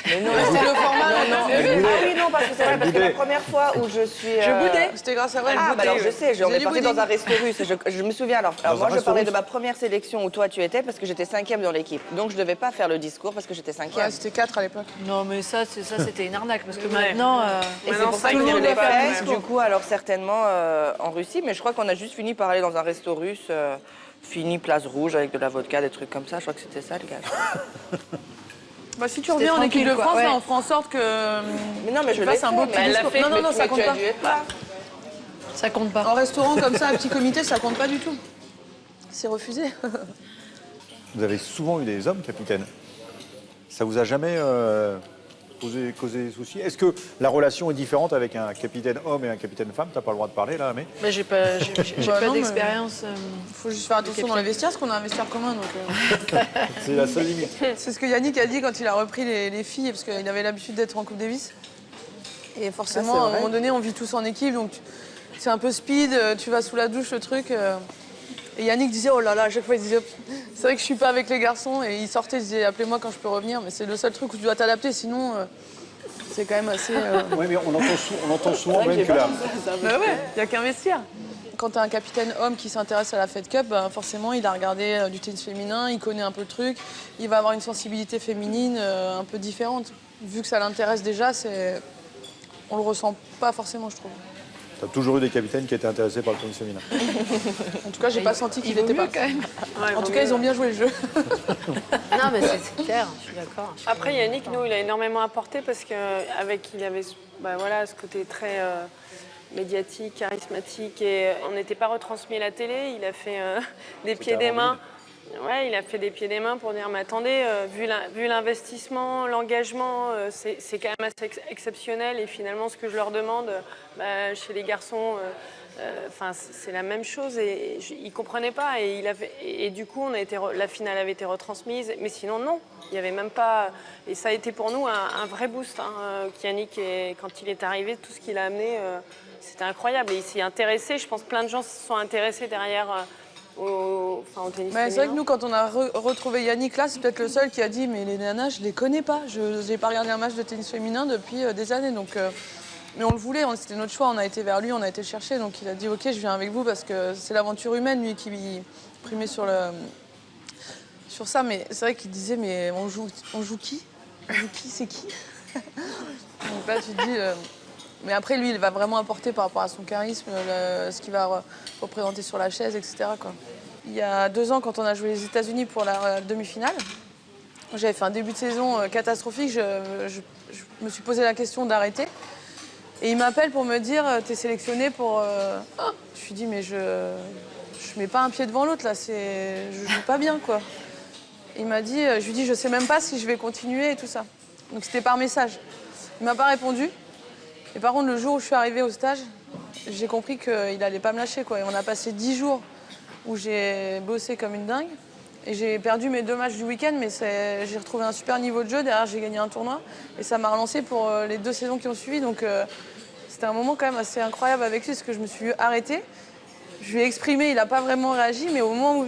Mais non, C'est le format. non. Ah oui, non, parce que c'est vrai, parce que la première fois où je suis. Je boudais. C'était grâce à vrai. Ah, bah alors je sais, on est parti boudé. dans un resto russe. Je me souviens alors. Dans un Moi, je resto parlais russe. de ma première sélection où toi tu étais parce que j'étais 5e dans l'équipe. Donc je devais pas faire le discours parce que j'étais 5e. Ouais, c'était 4 à l'époque. Non, mais ça c'était une arnaque. Parce que Ouais. maintenant... Et c'est Maintenant, pour ça ça, que tout je le monde l'ai le fait, fait, ouais. du coup, alors certainement en Russie. Mais je crois qu'on a juste fini par aller dans un resto russe, fini place rouge avec de la vodka, des trucs comme ça. Je crois que c'était ça, le gars. Bah, si tu reviens en équipe de tranquille, France, quoi, là, ouais. on fera en sorte que. Mais non, mais je tu l'ai fasses un fait, beau mais petit elle l'a discours. fait, Non, mais ça tu compte as pas. dû être là. Ça compte pas. En restaurant comme ça, à petit comité, ça compte pas du tout. C'est refusé. Vous avez souvent eu des hommes, capitaine. Ça vous a jamais causé des soucis? Est-ce que la relation est différente avec un capitaine homme et un capitaine femme? T'as pas le droit de parler, là, mais... Mais j'ai pas Bah non, mais- d'expérience. Faut juste faire attention dans les vestiaires, parce qu'on a un vestiaire commun. Donc, C'est la seule limite. c'est ce que Yannick a dit quand il a repris les filles, parce qu'il avait l'habitude d'être en Coupe Davis. Et forcément, Ah, c'est à un vrai. moment donné, on vit tous en équipe, donc c'est un peu speed, tu vas sous la douche, le truc. Et Yannick disait, oh là là, à chaque fois, il disait, c'est vrai que je suis pas avec les garçons. Et il sortait, il disait, appelez-moi quand je peux revenir. Mais c'est le seul truc où tu dois t'adapter, sinon, c'est quand même assez... Oui, mais on entend souvent même que là. Bah ouais, il n'y a qu'un vestiaire. Quand tu as un capitaine homme qui s'intéresse à la Fed Cup, bah forcément, il a regardé du tennis féminin, il connaît un peu le truc, il va avoir une sensibilité féminine un peu différente. Vu que ça l'intéresse déjà, on le ressent pas forcément, je trouve. T'as toujours eu des capitaines qui étaient intéressés par le tennis féminin. En tout cas, j'ai pas senti qu'il vaut était mieux, pas. quand même. Ouais, En tout cas, ils ont bien joué le jeu. Non, mais c'est clair, je suis d'accord. Après, Yannick, nous, il a énormément apporté parce qu'il avait voilà, ce côté très médiatique, charismatique, et on n'était pas retransmis à la télé. Il a fait des pieds des mains. Ouais, il a fait des pieds des mains pour dire, mais attendez, vu l'investissement, l'engagement, c'est quand même assez exceptionnel. Et finalement, ce que je leur demande, chez les garçons, c'est la même chose. Et ils ne comprenaient pas. Et du coup, la finale avait été retransmise. Mais sinon, non. Il n'y avait même pas... Et ça a été pour nous un vrai boost. Yannick, quand il est arrivé, tout ce qu'il a amené, c'était incroyable. Et il s'y est intéressé. Je pense que plein de gens se sont intéressés derrière... au tennis C'est vrai féminin. que nous, quand on a retrouvé Yannick là, c'est peut-être le seul qui a dit, mais les nanas, je les connais pas. Je n'ai pas regardé un match de tennis féminin depuis des années. Donc, mais on le voulait, c'était notre choix. On a été vers lui, on a été le chercher. Donc il a dit, ok, je viens avec vous parce que c'est l'aventure humaine, lui, qui primait sur ça. Mais c'est vrai qu'il disait, mais on joue qui? On joue qui? C'est qui? Donc là, tu te dis... Mais après, lui, il va vraiment apporter par rapport à son charisme, ce qu'il va représenter sur la chaise, etc., quoi. Il y a 2 ans, quand on a joué les États-Unis pour la demi-finale, j'avais fait un début de saison catastrophique. Je me suis posé la question d'arrêter. Et il m'appelle pour me dire, t'es sélectionné pour... Je lui dis, mais je mets pas un pied devant l'autre, là. Je joue pas bien, quoi. Il m'a dit, je lui dis, je sais même pas si je vais continuer et tout ça. Donc c'était par message. Il m'a pas répondu. Et par contre, le jour où je suis arrivée au stage, j'ai compris qu'il allait pas me lâcher, quoi. Et on a passé 10 jours où j'ai bossé comme une dingue. Et j'ai perdu mes 2 matchs du week-end, mais j'ai retrouvé un super niveau de jeu. Derrière, j'ai gagné un tournoi. Et ça m'a relancé pour les 2 saisons qui ont suivi. Donc c'était un moment quand même assez incroyable avec lui, parce que je me suis arrêtée. je lui ai exprimé, il n'a pas vraiment réagi, mais au moment où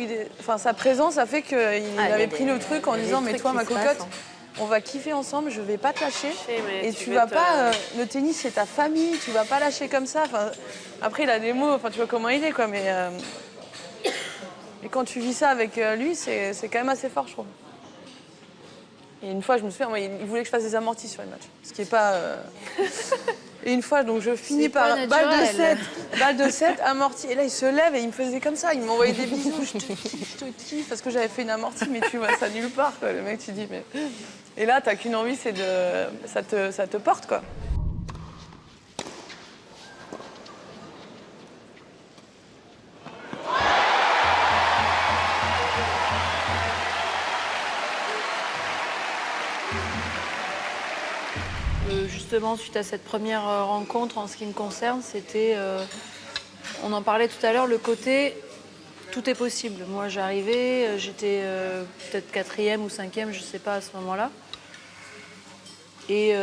sa présence a fait qu'il avait pris le truc en disant « Mais toi, ma cocotte, on va kiffer ensemble, je vais pas te lâcher. Et tu vas pas... le tennis, c'est ta famille, tu vas pas lâcher comme ça. » Après, il a des mots, tu vois comment il est, quoi. Mais et quand tu vis ça avec lui, c'est quand même assez fort, je trouve. Et une fois, je me souviens, moi, il voulait que je fasse des amortis sur les matchs. Ce qui n'est pas... Et une fois, donc je finis par balle de 7, amorti. Et là, il se lève et il me faisait comme ça. Il m'envoyait des bisous. Je te kiffe parce que j'avais fait une amortie, mais tu vois ça nulle part, quoi. Le mec, tu dis, mais... Et là, t'as qu'une envie, c'est de... Ça te porte, quoi. Justement, suite à cette première rencontre, en ce qui me concerne, c'était, on en parlait tout à l'heure, le côté tout est possible. Moi, j'arrivais, j'étais peut-être 4e ou 5e, je ne sais pas à ce moment-là. Et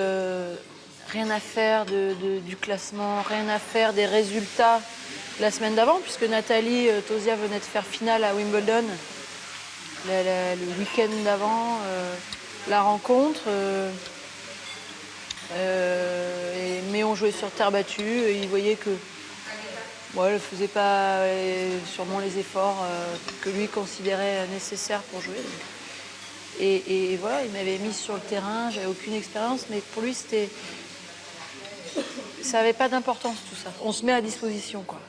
rien à faire du classement, rien à faire des résultats la semaine d'avant, puisque Nathalie Tauziat venait de faire finale à Wimbledon le week-end d'avant, la rencontre. Mais on jouait sur terre battue et il voyait que elle ne faisait pas sûrement les efforts que lui considérait nécessaires pour jouer. Et voilà, il m'avait mise sur le terrain, j'avais aucune expérience, mais pour lui ça n'avait pas d'importance tout ça. On se met à disposition, quoi.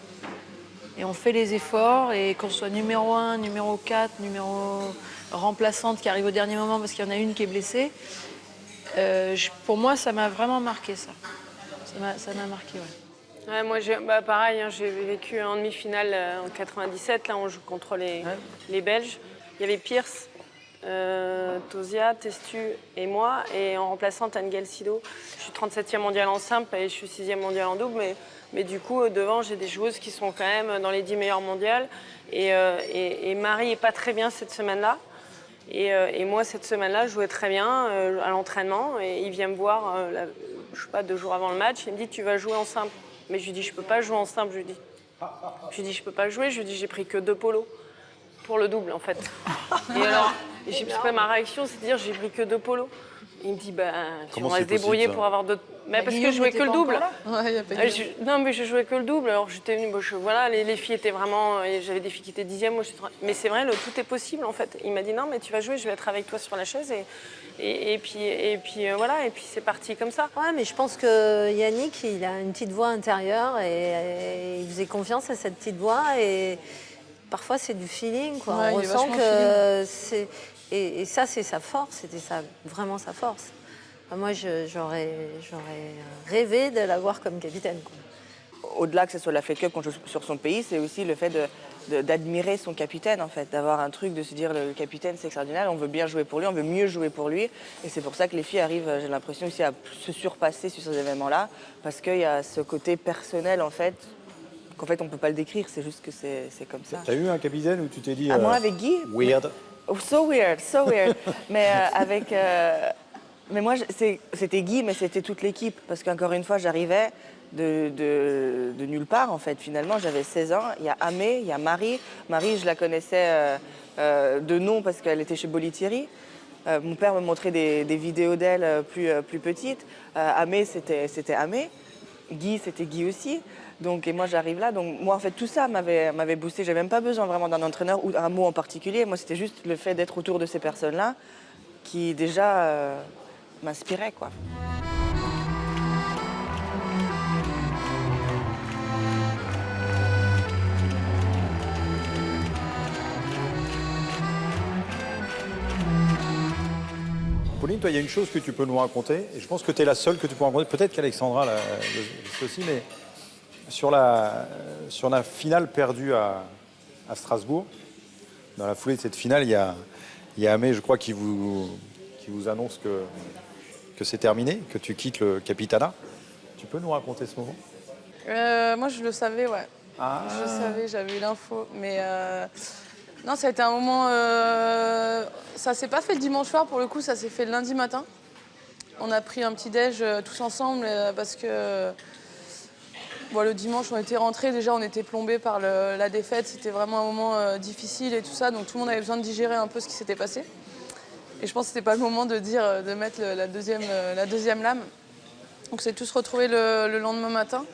Et on fait les efforts, et qu'on soit numéro 1, numéro 4, numéro remplaçante qui arrive au dernier moment parce qu'il y en a une qui est blessée. Pour moi, ça m'a vraiment marqué, ça. Ça m'a marqué, ouais. Ouais, moi, pareil, hein, j'ai vécu en demi-finale en 97. Là, on joue contre les Belges. Il y avait Pierce, Tauziat, Testu et moi. Et en remplaçant Angel Sido. Je suis 37e mondiale en simple et je suis 6e mondiale en double. Mais du coup, devant, j'ai des joueuses qui sont quand même dans les 10 meilleures mondiales. Et Marie n'est pas très bien cette semaine-là. Et moi, cette semaine-là, je jouais très bien à l'entraînement. Et il vient me voir, je sais pas, 2 jours avant le match. Il me dit, tu vas jouer en simple. Mais je lui dis, je peux pas jouer en simple, je lui dis. Je lui dis, je peux pas jouer. Je lui dis, j'ai pris que 2 polos pour le double, en fait. Et alors, ma réaction, c'est de dire, j'ai pris que 2 polos. Il me dit, tu vas se débrouiller pour avoir d'autres... Mais parce que je jouais que le double. Non, mais je jouais que le double. Alors j'étais venue, voilà, les filles étaient vraiment... J'avais des filles qui étaient 10e, moi j'étais... Mais c'est vrai, tout est possible en fait. Il m'a dit, non, mais tu vas jouer, je vais être avec toi sur la chaise. Et puis voilà, et puis c'est parti comme ça. Ouais, mais je pense que Yannick, il a une petite voix intérieure et il faisait confiance à cette petite voix. Et parfois c'est du feeling, quoi. Ouais, on ressent que c'est... Et ça, c'est sa force, c'était vraiment sa force. Moi, j'aurais rêvé de l'avoir comme capitaine, quoi. Au-delà que ce soit la Fed Cup qu'on joue sur son pays, c'est aussi le fait d'admirer son capitaine, en fait. D'avoir un truc, de se dire, le capitaine, c'est extraordinaire, on veut bien jouer pour lui, on veut mieux jouer pour lui. Et c'est pour ça que les filles arrivent, j'ai l'impression aussi, à se surpasser sur ces événements-là, parce qu'il y a ce côté personnel, en fait, qu'en fait, on ne peut pas le décrire, c'est juste que c'est comme ça. T'as eu un capitaine où tu t'es dit... moi, avec Guy. Weird. Oh, so weird. Mais mais moi, c'était Guy, mais c'était toute l'équipe. Parce qu'encore une fois, j'arrivais de nulle part, en fait. Finalement, j'avais 16 ans. Il y a Amé, il y a Marie. Marie, je la connaissais de nom parce qu'elle était chez Bolitieri. Mon père me montrait des vidéos d'elle plus petite. Amé, c'était Amé. Guy, c'était Guy aussi. Donc, et moi, j'arrive là. Donc, moi, en fait, tout ça m'avait boosté. J'avais même pas besoin vraiment d'un entraîneur ou un mot en particulier. Moi, c'était juste le fait d'être autour de ces personnes-là qui, déjà, m'inspirait, quoi. Pauline, toi, il y a une chose que tu peux nous raconter, et je pense que tu es la seule que tu peux raconter, peut-être qu'Alexandra le sait aussi, mais sur la finale perdue à Strasbourg, dans la foulée de cette finale, il y a Amé, je crois, qui vous annonce que c'est terminé, que tu quittes le Capitana. Tu peux nous raconter ce moment? Moi, je le savais, ouais. Ah. Je le savais, j'avais eu l'info, mais... Non, ça a été un moment... Ça s'est pas fait le dimanche soir, pour le coup, ça s'est fait le lundi matin. On a pris un petit déj tous ensemble parce que Bon, le dimanche, on était rentrés. Déjà, on était plombés par la défaite. C'était vraiment un moment difficile et tout ça. Donc, tout le monde avait besoin de digérer un peu ce qui s'était passé. Et je pense que c'était pas le moment de mettre la deuxième lame. Donc, c'est tous retrouvés le lendemain matin.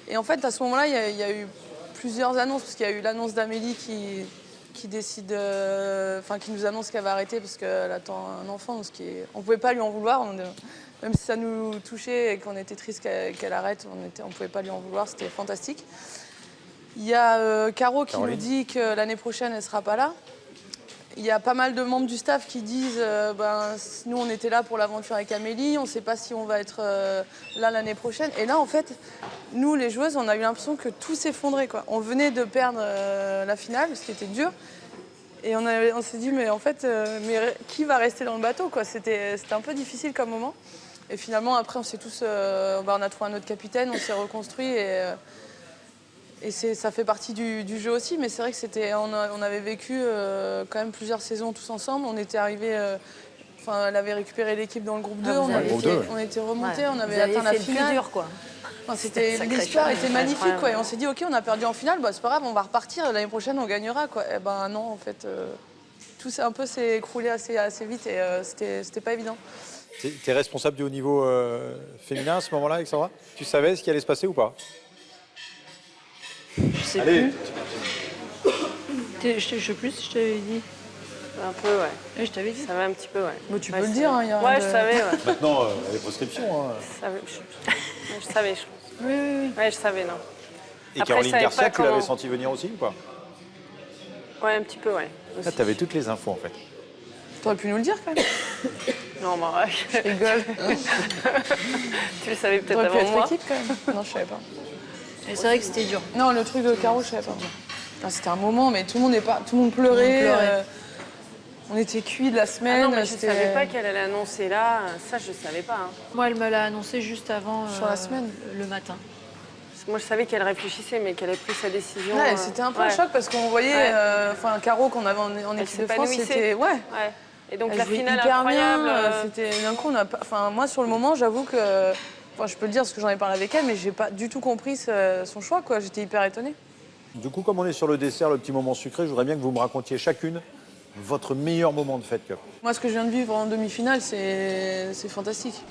Et en fait, à ce moment-là, il y a eu plusieurs annonces. Parce qu'il y a eu l'annonce d'Amélie qui décide, qui nous annonce qu'elle va arrêter parce qu'elle attend un enfant. On ne pouvait pas lui en vouloir. Même si ça nous touchait et qu'on était triste qu'elle arrête, on ne pouvait pas lui en vouloir. C'était fantastique. Il y a Caro qui nous dit que l'année prochaine, elle ne sera pas là. Il y a pas mal de membres du staff qui disent nous, on était là pour l'aventure avec Amélie, on ne sait pas si on va être là l'année prochaine. Et là, en fait, nous, les joueuses, on a eu l'impression que tout s'effondrait, quoi. On venait de perdre la finale, ce qui était dur. Et on s'est dit, mais en fait, qui va rester dans le bateau, quoi. C'était un peu difficile comme moment. Et finalement, après, on s'est tous... on a trouvé un autre capitaine, on s'est reconstruit et ça fait partie du jeu aussi, mais c'est vrai que on avait vécu quand même plusieurs saisons tous ensemble. On était arrivés, elle avait récupéré l'équipe dans le groupe 2, on était remontés, on avait atteint la finale. Plus dur, quoi. L'histoire était magnifique, quoi. Et on s'est dit, ok, on a perdu en finale, c'est pas grave, on va repartir, l'année prochaine on gagnera, quoi. Et ben non, en fait, tout s'est écroulé assez vite et c'était pas évident. Tu es responsable du haut niveau féminin à ce moment-là, Alexandra? Tu savais ce qui allait se passer ou pas? Je sais plus. Je sais plus si je t'avais dit. Un peu, ouais. Oui, je t'avais dit. Ça va un petit peu, ouais. Bon, tu peux le dire, hein, y a ouais, je savais, ouais. Maintenant, les prescriptions. Je savais, je pense. Oui. Ouais, je savais, non. Et Après, Caroline Garcia, tu l'avais senti venir aussi ou pas? Ouais, un petit peu, ouais. Là, tu avais toutes les infos, en fait. T'aurais pu nous le dire, quand même. Non, bah ouais. Je rigole. Tu le savais peut-être T'aurais pu avant être moi. équipe, quand même. Non, je savais pas. Et c'est vrai que c'était dur. Non, le truc de Caro, je savais pas. C'était un moment, mais tout le monde pleurait. On était cuits de la semaine. Ah non, mais je savais pas qu'elle allait annoncer là. Ça, je savais pas. Hein. Moi, elle me l'a annoncé juste avant sur la semaine. Le matin. Moi, je savais qu'elle réfléchissait, mais qu'elle avait pris sa décision. Ouais, c'était un peu un choc parce qu'on voyait, Caro qu'on avait en équipe de France, c'était Et donc elle la jouait finale hyper incroyable. bien. C'était d'un coup, moi sur le moment, j'avoue que, je peux le dire parce que j'en ai parlé avec elle, mais j'ai pas du tout compris son choix, quoi. J'étais hyper étonnée. Du coup, comme on est sur le dessert, le petit moment sucré, je voudrais bien que vous me racontiez chacune votre meilleur moment de Fed Cup. Moi, ce que je viens de vivre en demi-finale, c'est fantastique.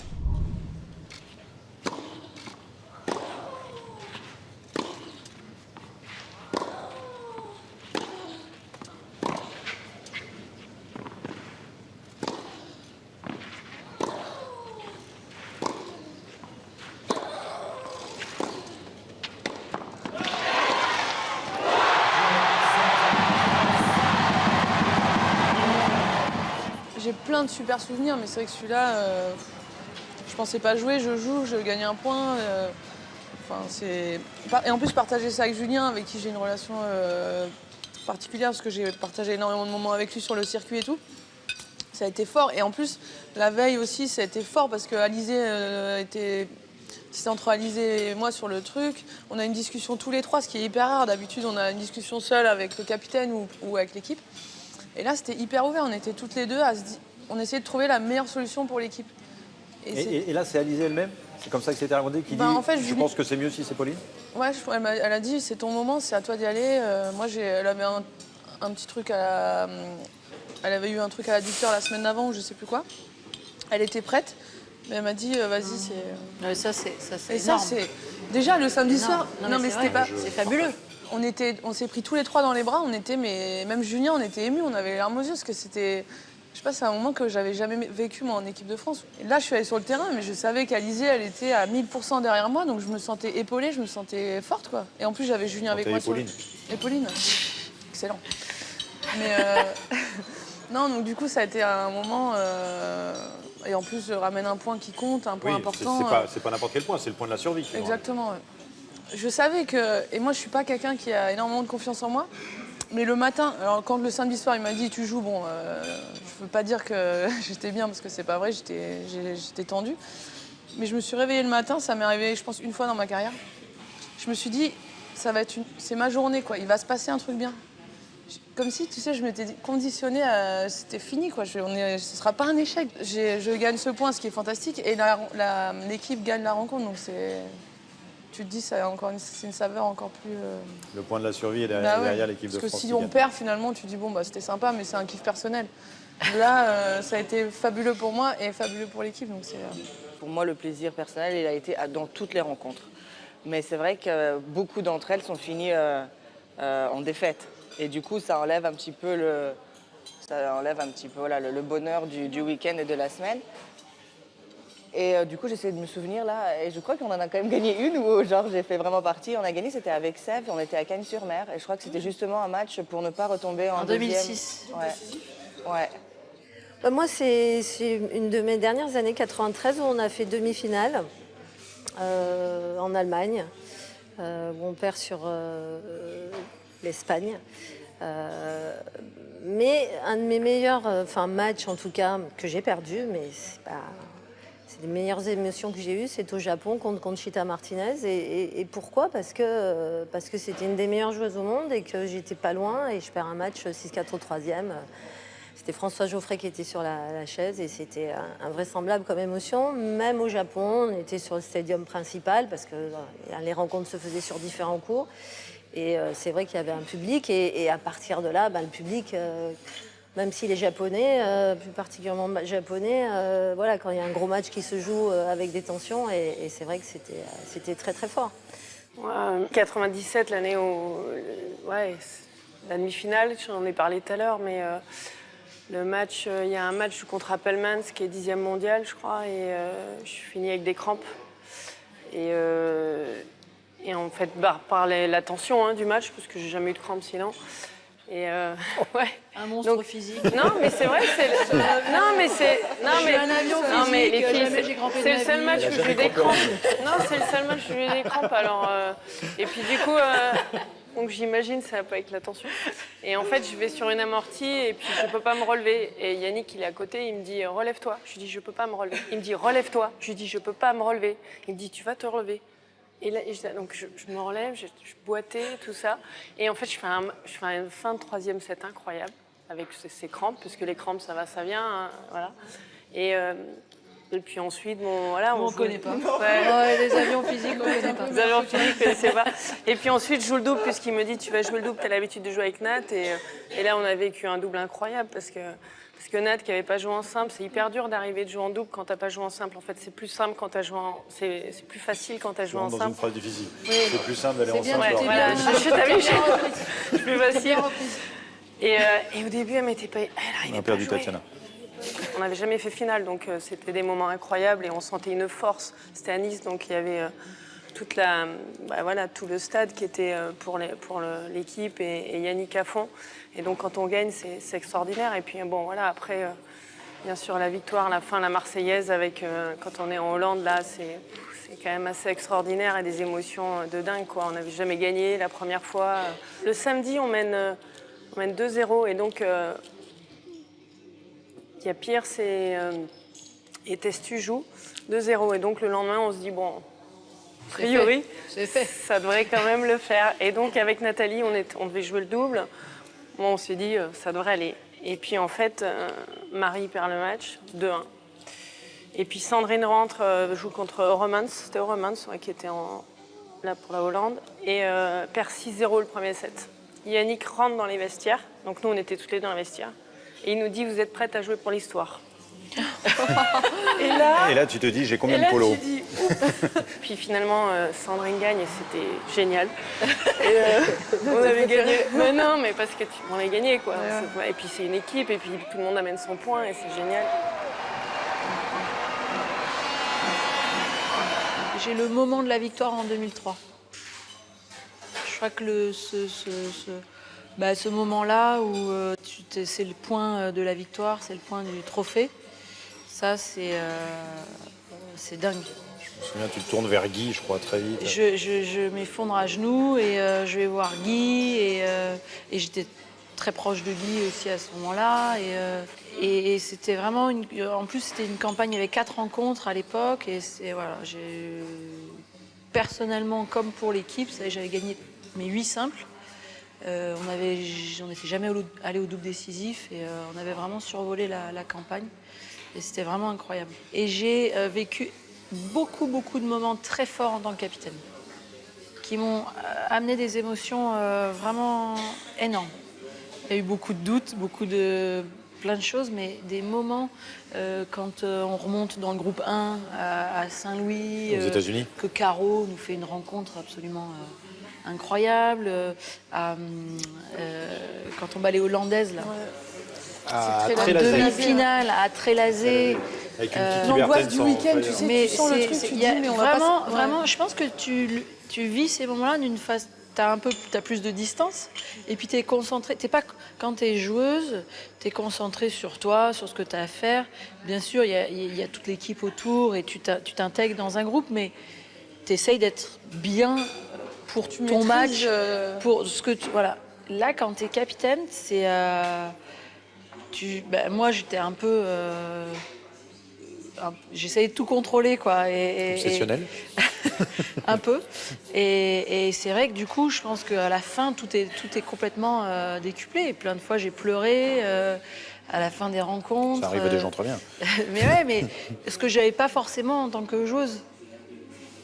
J'ai plein de super souvenirs, mais c'est vrai que celui-là, je pensais pas jouer, je joue, je gagne un point. Et en plus, partager ça avec Julien, avec qui j'ai une relation particulière, parce que j'ai partagé énormément de moments avec lui sur le circuit et tout. Ça a été fort. Et en plus, la veille aussi, ça a été fort, parce que Alizé c'était entre Alizé et moi sur le truc. On a une discussion tous les trois, ce qui est hyper rare. D'habitude, on a une discussion seule avec le capitaine ou avec l'équipe. Et là, c'était hyper ouvert. On était toutes les deux on essayait de trouver la meilleure solution pour l'équipe. Et là, c'est Alizé elle-même? C'est comme ça que c'était raconté qui dit en fait, je pense que c'est mieux si c'est Pauline? Ouais, elle a dit c'est ton moment, c'est à toi d'y aller. Moi, elle avait un petit truc elle avait eu un truc à l'adducteur la semaine d'avant ou je sais plus quoi. Elle était prête, mais elle m'a dit vas-y, c'est. Ça, c'est Et énorme. ça, c'est déjà le samedi soir. Non, mais c'était pas. C'est fabuleux. On s'est pris tous les trois dans les bras. Même Julien, on était émus. On avait les larmes aux yeux parce que c'était. Je sais pas, c'est un moment que j'avais jamais vécu moi en équipe de France. Et là, je suis allée sur le terrain, mais je savais qu'Alizé, elle était à 1000% derrière moi, donc je me sentais épaulée, je me sentais forte, quoi. Et en plus, j'avais Julien avec moi. Pauline. Excellent. Mais non, donc du coup, ça a été un moment. Et en plus, je ramène un point qui compte, un point important. C'est pas n'importe quel point, c'est le point de la survie. Exactement. Ouais. Je savais que. Et moi, je suis pas quelqu'un qui a énormément de confiance en moi. Mais le matin, alors quand le samedi soir, il m'a dit tu joues, je veux pas dire que j'étais bien parce que c'est pas vrai, j'étais tendue. Mais je me suis réveillée le matin, ça m'est arrivé, je pense, une fois dans ma carrière. Je me suis dit, c'est ma journée, quoi. Il va se passer un truc bien. Comme si, tu sais, je m'étais conditionnée à... C'était fini, quoi. Ce sera pas un échec. Je gagne ce point, ce qui est fantastique. Et l'équipe gagne la rencontre, donc tu te dis c'est une saveur encore plus... Le point de la survie est derrière l'équipe de France. Parce que si on perd, finalement, tu te dis, bon, bah, c'était sympa, mais c'est un kiff personnel. Là, ça a été fabuleux pour moi et fabuleux pour l'équipe. Pour moi, le plaisir personnel, il a été dans toutes les rencontres. Mais c'est vrai que beaucoup d'entre elles sont finies en défaite. Et du coup, ça enlève un petit peu le bonheur du week-end et de la semaine. Et du coup, j'essaie de me souvenir là, et je crois qu'on en a quand même gagné une où genre j'ai fait vraiment partie. On a gagné, c'était avec Sèvres, on était à Cagnes-sur-Mer, et je crois que c'était justement un match pour ne pas retomber en 2006. Ouais. Moi, c'est une de mes dernières années, 93, où on a fait demi-finale en Allemagne, où on perd sur l'Espagne. Mais un de mes meilleurs matchs, en tout cas, que j'ai perdu, mais c'est les meilleures émotions que j'ai eues, c'est au Japon contre Conchita Martinez. Et pourquoi ? Parce que c'était une des meilleures joueuses au monde et que j'étais pas loin et je perds un match 6-4 au troisième. C'était François Geoffrey qui était sur la chaise et c'était invraisemblable comme émotion. Même au Japon, on était sur le stadium principal parce que les rencontres se faisaient sur différents cours. Et c'est vrai qu'il y avait un public et à partir de là, le public... même si les Japonais, plus particulièrement japonais, quand il y a un gros match qui se joue avec des tensions, et c'est vrai que c'était très très fort. 97, l'année où, la demi-finale, j'en ai parlé tout à l'heure, mais le match, il y a un match contre Appelmans qui est 10e mondial, je crois, et je suis finie avec des crampes. Et en fait, par la tension du match, parce que j'ai jamais eu de crampes sinon. Et ouais. Un monstre physique. Non, mais c'est vrai que c'est. Un avion physique. C'est le seul match où j'ai eu des crampes. Non, c'est le seul match où j'ai eu des crampes. Alors, et puis du coup, donc j'imagine ça va pas avec la tension. Et en fait, je vais sur une amortie et puis je peux pas me relever. Et Yannick, il est à côté, il me dit relève-toi. Je lui dis je peux pas me relever. Il me dit relève-toi. Je lui dis je peux pas me relever. Il me dit tu vas te relever. Et là, donc je me relève, je boitais, tout ça. Et en fait, je fais une fin de 3e set incroyable avec ces crampes, parce que les crampes, ça va, ça vient, hein, voilà. Et puis ensuite, on ne connaît pas. Les avions physiques, on ne connaît pas. Les avions physiques, je ne connaissais pas. Et puis ensuite, je joue le double, puisqu'il me dit tu vas jouer le double, tu as l'habitude de jouer avec Nat. Et là, on a vécu un double incroyable, parce que Nat, qui n'avait pas joué en simple, c'est hyper dur d'arriver de jouer en double quand tu n'as pas joué en simple. En fait, c'est plus simple quand tu as joué c'est plus facile quand tu as joué en simple. Dans une phase difficile. Oui. C'est plus simple d'aller en simple. C'est plus facile. Et au début, elle m'était pas... On a perdu Tatiana. On n'avait jamais fait finale, donc c'était des moments incroyables et on sentait une force. C'était à Nice, donc il y avait tout le stade qui était pour l'équipe et Yannick à fond. Et donc quand on gagne, c'est extraordinaire. Et puis après, bien sûr, la victoire, la fin, la Marseillaise, quand on est en Hollande, là, c'est quand même assez extraordinaire et des émotions de dingue, quoi. On n'avait jamais gagné la première fois. Le samedi, on mène 2-0 et donc il y a Pierre et Testu jouent 2-0. Et donc le lendemain, on se dit, bon, a priori, ça devrait quand même le faire. Et donc avec Nathalie, on devait jouer le double. Bon, on s'est dit, ça devrait aller. Et puis en fait, Marie perd le match, 2-1. Et puis Sandrine rentre, joue contre Euromans, c'était Euromans qui était là pour la Hollande, et perd 6-0 le premier set. Yannick rentre dans les vestiaires, donc nous on était toutes les deux dans les vestiaires, et il nous dit vous êtes prêtes à jouer pour l'histoire. Et là tu te dis j'ai combien de polos. Puis finalement Sandrine gagne et c'était génial. Et, on avait gagné. Mais non, mais parce qu'on a gagné quoi. Ouais. Et puis c'est une équipe et puis tout le monde amène son point et c'est génial. J'ai le moment de la victoire en 2003. Je crois que ce moment-là où c'est le point de la victoire, c'est le point du trophée, ça c'est dingue. Je me souviens, tu te tournes vers Guy, je crois, très vite. Je m'effondre à genoux et je vais voir Guy et j'étais très proche de Guy aussi à ce moment-là. Et c'était vraiment en plus c'était une campagne avec 4 rencontres à l'époque et personnellement comme pour l'équipe, j'avais gagné mes 8 simples. On n'était jamais allé au double décisif et on avait vraiment survolé la campagne et c'était vraiment incroyable. Et j'ai vécu beaucoup de moments très forts en tant que capitaine. qui m'ont amené des émotions vraiment énormes. Il y a eu beaucoup de doutes, plein de choses, mais des moments quand on remonte dans le groupe 1 à Saint-Louis, aux États-Unis, que Caro nous fait une rencontre absolument incroyable, quand on bat les Hollandaises là. À En demi-finale à Trélazé. avec une petite L'angoisse liberté du week-end, tu sais, Mais tu sens le truc, tu te dis, mais on va pas... vraiment, je pense que tu vis ces moments-là d'une phase. T'as plus de distance, et puis t'es concentré. Quand t'es joueuse, t'es concentré sur toi, sur ce que t'as à faire. Bien sûr, il y a toute l'équipe autour, et tu t'intègres dans un groupe, mais t'essayes d'être bien pour ton match, pour ce que voilà. Là, quand t'es capitaine, c'est moi, j'étais un peu. J'essayais de tout contrôler, quoi. obsessionnel. Un peu. Et c'est vrai que du coup, je pense qu'à la fin, tout est complètement décuplé. Et plein de fois, j'ai pleuré à la fin des rencontres. Ça arrive à des gens très bien. mais ce que j'avais pas forcément en tant que joueuse.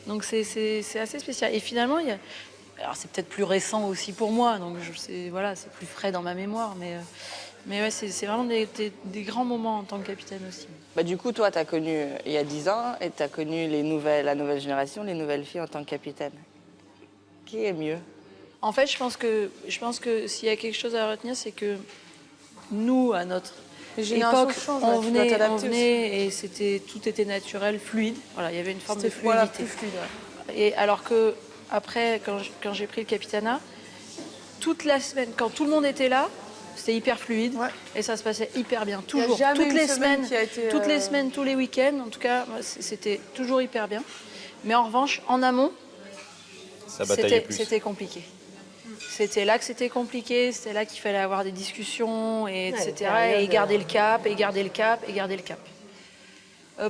Donc c'est assez spécial. Et finalement, alors c'est peut-être plus récent aussi pour moi, donc c'est plus frais dans ma mémoire, mais ouais, c'est vraiment des grands moments en tant que capitaine aussi. Bah, du coup, toi, tu as connu il y a 10 ans et tu as connu la nouvelle génération, les nouvelles filles en tant que capitaine. Qui est mieux? En fait, je pense que s'il y a quelque chose à retenir, c'est que nous, à notre époque, on venait et tout était naturel, fluide. Voilà, il y avait une forme de fluidité. Voilà, plus fluide. Ouais. Et alors que après, quand j'ai pris le capitanat, toute la semaine, quand tout le monde était là, c'était hyper fluide et ça se passait hyper bien, toujours. Toutes les semaines, tous les week-ends, en tout cas, c'était toujours hyper bien. Mais en revanche, en amont, c'était compliqué. C'était là que c'était compliqué, c'était là qu'il fallait avoir des discussions, etc. Et garder le cap, et garder le cap, et garder le cap.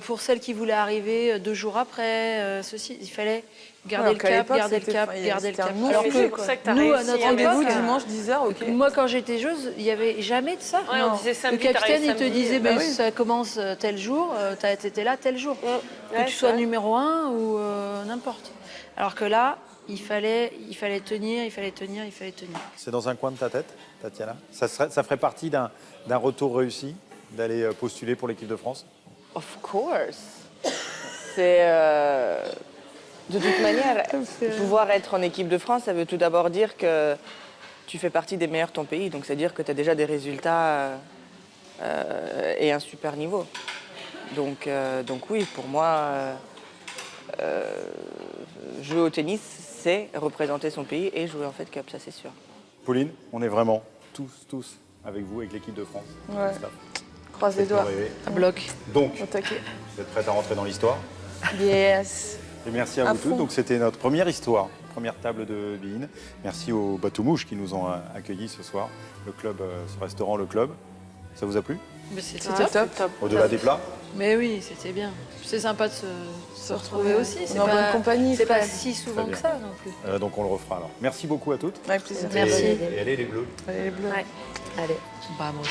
Pour celles qui voulaient arriver 2 jours après, il fallait garder le cap, garder le cap, garder le cap. Alors que nous, à notre Rendez-vous époque, dimanche 10h, ok. moi, quand j'étais joueuse, il n'y avait jamais de ça. Ouais, on disait samedi, le capitaine, il te disait, bah ça commence tel jour, t'étais là tel jour. Ouais, Que tu sois numéro 1 ou n'importe. Alors que là, il fallait tenir. C'est dans un coin de ta tête, Tatiana? Ça ferait partie d'un retour réussi, d'aller postuler pour l'équipe de France? Of course. C'est... De toute manière, pouvoir être en équipe de France, ça veut tout d'abord dire que tu fais partie des meilleurs de ton pays. Donc, c'est-à-dire que tu as déjà des résultats et un super niveau. Donc oui, pour moi, jouer au tennis, c'est représenter son pays et jouer en Fed Cup, ça c'est sûr. Pauline, on est vraiment tous avec vous, avec l'équipe de France. Ouais. Croise les doigts. À bloc. Donc, Au taquet. vous êtes prête à rentrer dans l'histoire? Yes. Et merci à vous tous. Donc c'était notre première histoire, première table de Bein. Merci aux Bateaux-Mouches qui nous ont accueillis ce soir. Le club, ce restaurant, le club. Ça vous a plu? C'était top. Au-delà des plats? Mais oui, c'était bien. C'est sympa de se retrouver aussi. C'est en bonne compagnie. C'est pas si souvent que ça non plus. Donc on le refera alors. Merci beaucoup à toutes. Avec plaisir. Merci. Et allez les Bleus. Allez, les bleus. Allez. Vamos.